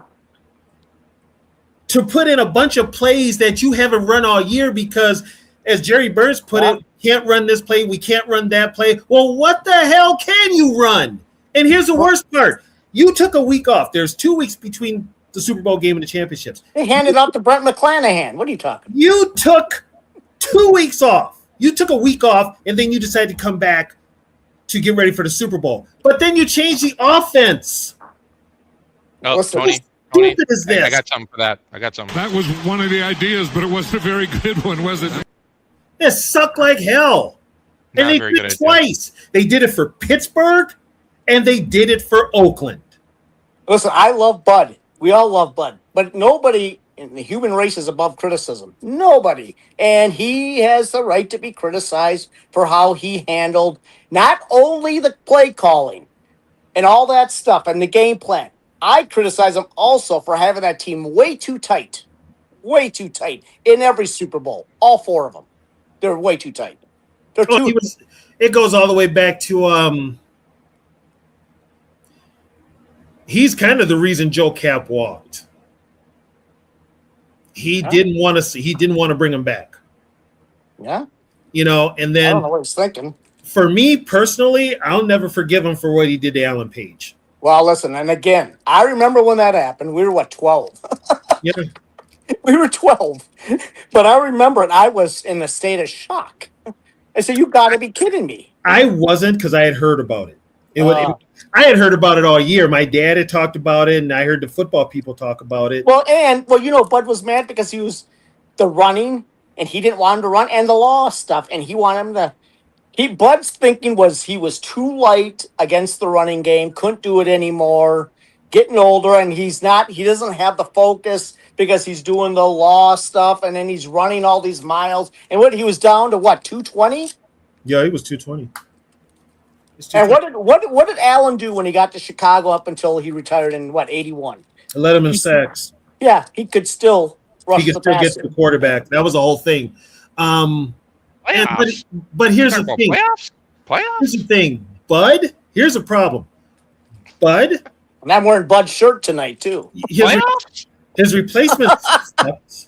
to put in a bunch of plays that you haven't run all year? Because, as Jerry Burns put it, can't run this play, we can't run that play. Well, what the hell can you run? And here's the worst part. You took a week off. There's 2 weeks between the Super Bowl game and the championships. They handed out to Brent McClanahan. What are you talking about? You took 2 weeks off. You took a week off, and then you decided to come back to get ready for the Super Bowl. But then you changed the offense. Oh, Tony, is this? I got something for that. That was one of the ideas, but it wasn't a very good one, was it? It sucked like hell. And they did it twice. They did it for Pittsburgh, and they did it for Oakland. Listen, I love Bud. We all love Bud. But nobody in the human race is above criticism. Nobody. And he has the right to be criticized for how he handled not only the play calling and all that stuff and the game plan. I criticize him also for having that team way too tight in every Super Bowl. All four of them. They're way too tight. It goes all the way back to he's kind of the reason Joe Cap walked. He didn't want to bring him back. Yeah. You know, and then I don't know what he's thinking. For me personally, I'll never forgive him for what he did to Alan Page. Well, listen, and again, I remember when that happened. We were 12? Yeah. We were 12. But I remember it. I was in a state of shock. I said, you got to be kidding me. I wasn't, because I had heard about it. I had heard about it all year. My dad had talked about it, and I heard the football people talk about it. Well, you know, Bud was mad because he was the running, and he didn't want him to run, and the law stuff, and he wanted him to. Bud's thinking was he was too light against the running game, couldn't do it anymore, getting older, and he doesn't have the focus because he's doing the law stuff, and then he's running all these miles. And he was down to 220? Yeah, he was 220. And what did Allen do when he got to Chicago up until he retired in 81? I let him in sacks. Yeah, he could still rush the passer. Get to the quarterback. That was the whole thing. But here's the thing. Playoffs? Here's the thing. Bud, here's a problem. Bud. And I'm wearing Bud's shirt tonight, too. His replacement sucked.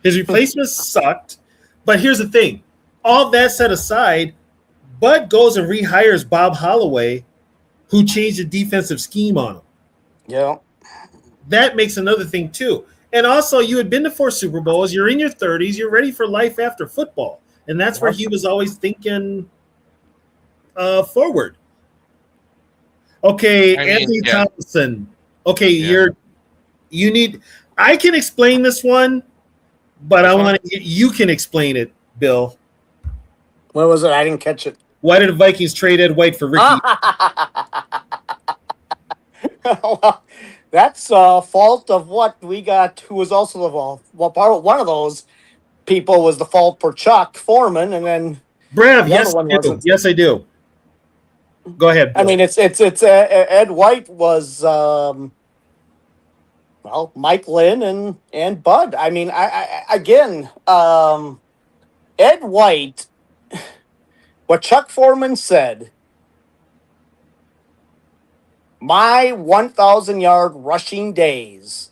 His replacement sucked. But here's the thing. All that set aside, Bud goes and rehires Bob Holloway, who changed the defensive scheme on him. Yeah. That makes another thing, too. And also, you had been to 4 Super Bowls. You're in your 30s. You're ready for life after football. And that's where he was always thinking forward. Okay, I mean, Anthony yeah, Thompson. Okay, yeah. you need. I can explain this one, but I Which one? want you can explain it, Bill. What was it? I didn't catch it. Why did the Vikings trade Ed White for Ricky? Well, that's fault of what we got. Who was also the fault? Well, part of one of those people was the fault for Chuck Foreman, and then Brav, the other yes, one I do. wasn't. Yes, I do. Go ahead, I Bill. mean, it's Ed White was well, Mike Lynn and Bud. I mean, I again, Ed White. What Chuck Foreman said. My 1,000-yard rushing days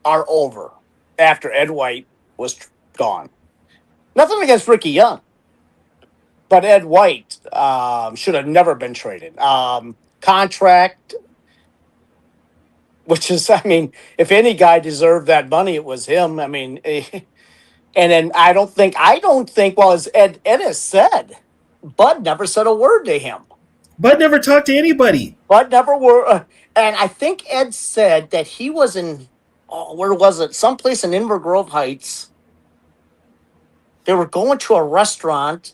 are over after Ed White was gone. Nothing against Ricky Young, but Ed White should have never been traded. Contract, which is, I mean, if any guy deserved that money, it was him. I mean, and then I don't think, well, as Ed has said, Bud never said a word to him. Bud never talked to anybody. Bud never were, and I think Ed said that he was in, where was it? Someplace in Inver Grove Heights. They were going to a restaurant,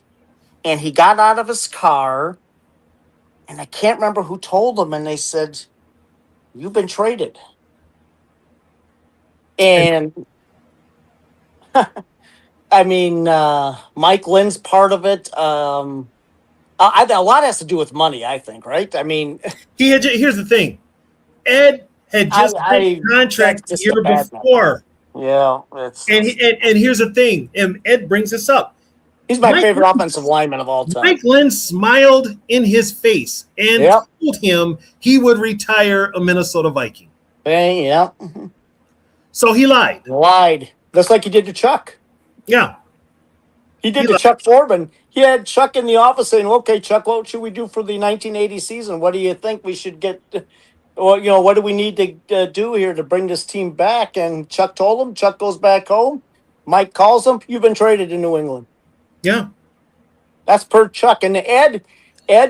and he got out of his car, and I can't remember who told him, and they said, "You've been traded." And I mean, Mike Lynn's part of it. A lot has to do with money, I think, right? I mean, Here's the thing. Ed had just signed a that's contract the just a year bad before. number. Yeah, And here's the thing, and Ed brings this up. he's my Mike favorite Lynn, offensive lineman of all time. Mike Lynn smiled in his face and Yep. told him he would retire a Minnesota Viking. Yeah, So he lied. lied, just like he did to Chuck. Yeah. He did He to lied. Chuck Foreman. He had Chuck in the office saying, "Okay, Chuck, what should we do for the 1980 season? What do you think we should get? Well, what do we need to do here to bring this team back?" And Chuck told him. Chuck goes back home. Mike calls him. "You've been traded to New England." Yeah. That's per Chuck. And Ed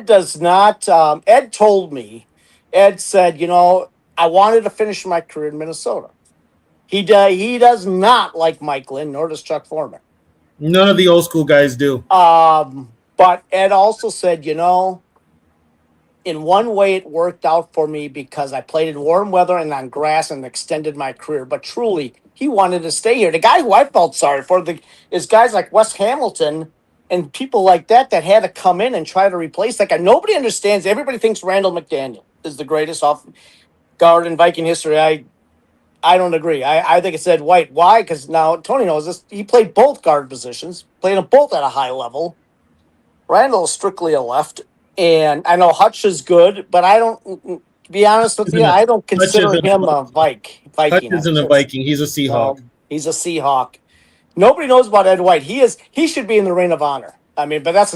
does not. Ed told me. Ed said, I wanted to finish my career in Minnesota. He does not like Mike Lynn, nor does Chuck Foreman. None of the old school guys do. But Ed also said, in one way it worked out for me because I played in warm weather and on grass and extended my career. But truly, he wanted to stay here. The guy who I felt sorry for is guys like Wes Hamilton and people like that had to come in and try to replace that guy. Nobody understands. Everybody thinks Randall McDaniel is the greatest off guard in Viking history. I don't agree. I think it's Ed White. Why? Because now Tony knows this. He played both guard positions, played them both at a high level. Randall is strictly a left. And I know Hutch is good, but I don't, to be honest with you, I don't consider him a Viking. Hutch isn't a Viking. He's a Seahawk. He's a Seahawk. Nobody knows about Ed White. He should be in the Ring of Honor. I mean, but that's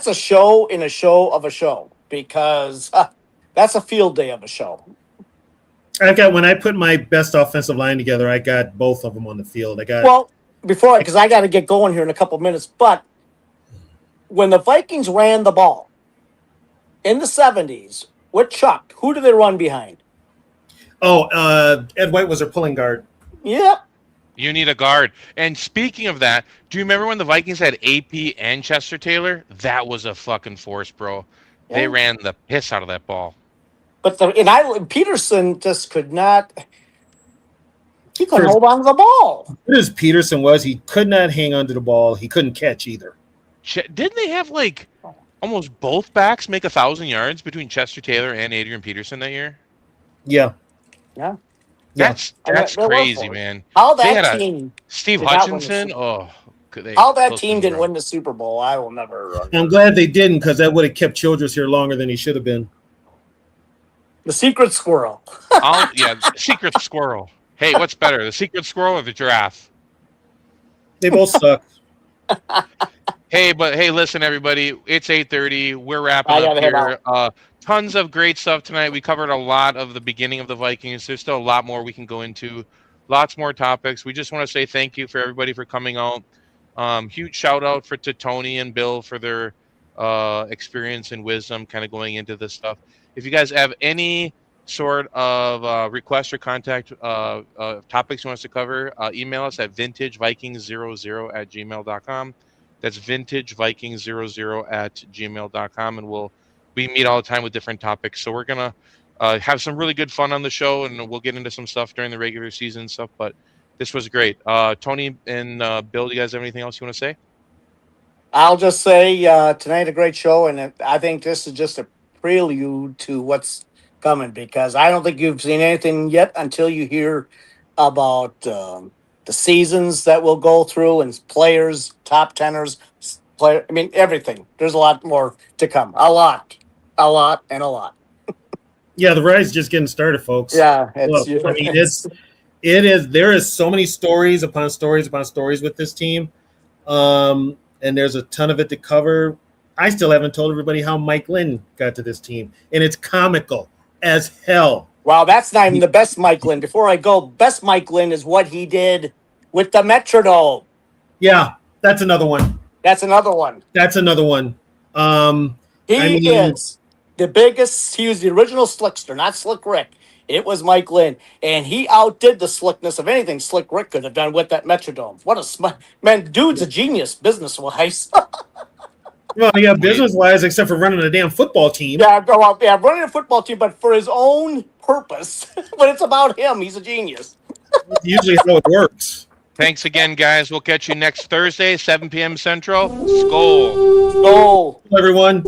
a show in a show of a show because that's a field day of a show. When I put my best offensive line together, I got both of them on the field. Because I got to get going here in a couple of minutes, but when the Vikings ran the ball in the 70s with Chuck, who did they run behind? Ed White was their pulling guard. Yep. You need a guard. And speaking of that, do you remember when the Vikings had AP and Chester Taylor? That was a fucking force, bro. Yeah. They ran the piss out of that ball. But Peterson just could not. He couldn't hold on to the ball. Good as Peterson was, he could not hang onto the ball. He couldn't catch either. Didn't they have almost both backs make 1,000 yards between Chester Taylor and Adrian Peterson that year? Yeah. Yeah. That's crazy, man. How that team, Steve Hutchinson. How that team didn't win the Super Bowl, I will never. I'm glad they didn't because that would have kept Childress here longer than he should have been. The secret squirrel. Secret squirrel. Hey, what's better, the secret squirrel or the giraffe? They both suck. Hey, listen, everybody. It's 8:30. We're wrapping up here. Tons of great stuff tonight. We covered a lot of the beginning of the Vikings. There's still a lot more we can go into. Lots more topics. We just want to say thank you for everybody for coming out. Huge shout out to Tony and Bill for their experience and wisdom kind of going into this stuff. If you guys have any sort of request or contact topics you want us to cover, email us at vintagevikings00@gmail.com. That's vintagevikings00@gmail.com, and we meet all the time with different topics. So we're gonna have some really good fun on the show, and we'll get into some stuff during the regular season stuff. But this was great. Tony and Bill, do you guys have anything else you want to say? I'll just say tonight a great show, and I think this is just a prelude to what's coming, because I don't think you've seen anything yet until you hear about the seasons that we'll go through and players, top tenors, player. I mean, everything. There's a lot more to come. A lot, and a lot. Yeah, the ride's just getting started, folks. Yeah, Look, I mean, it is. There is so many stories upon stories upon stories with this team, and there's a ton of it to cover. I still haven't told everybody how Mike Lynn got to this team, and it's comical as hell. Wow, that's not even the best Mike Lynn. Before I go, best Mike Lynn is what he did with the Metrodome. Yeah, that's another one. That's another one. That's another one. He is the biggest. He was the original Slickster, not Slick Rick. It was Mike Lynn, and he outdid the slickness of anything Slick Rick could have done with that Metrodome. What a man! Dude's a genius business-wise. Well, yeah, business-wise, except for running a damn football team. Yeah, running a football team, but for his own purpose. When it's about him, he's a genius. Usually how it works. Thanks again, guys. We'll catch you next Thursday, 7 p.m. Central. Skol. Oh, Everyone.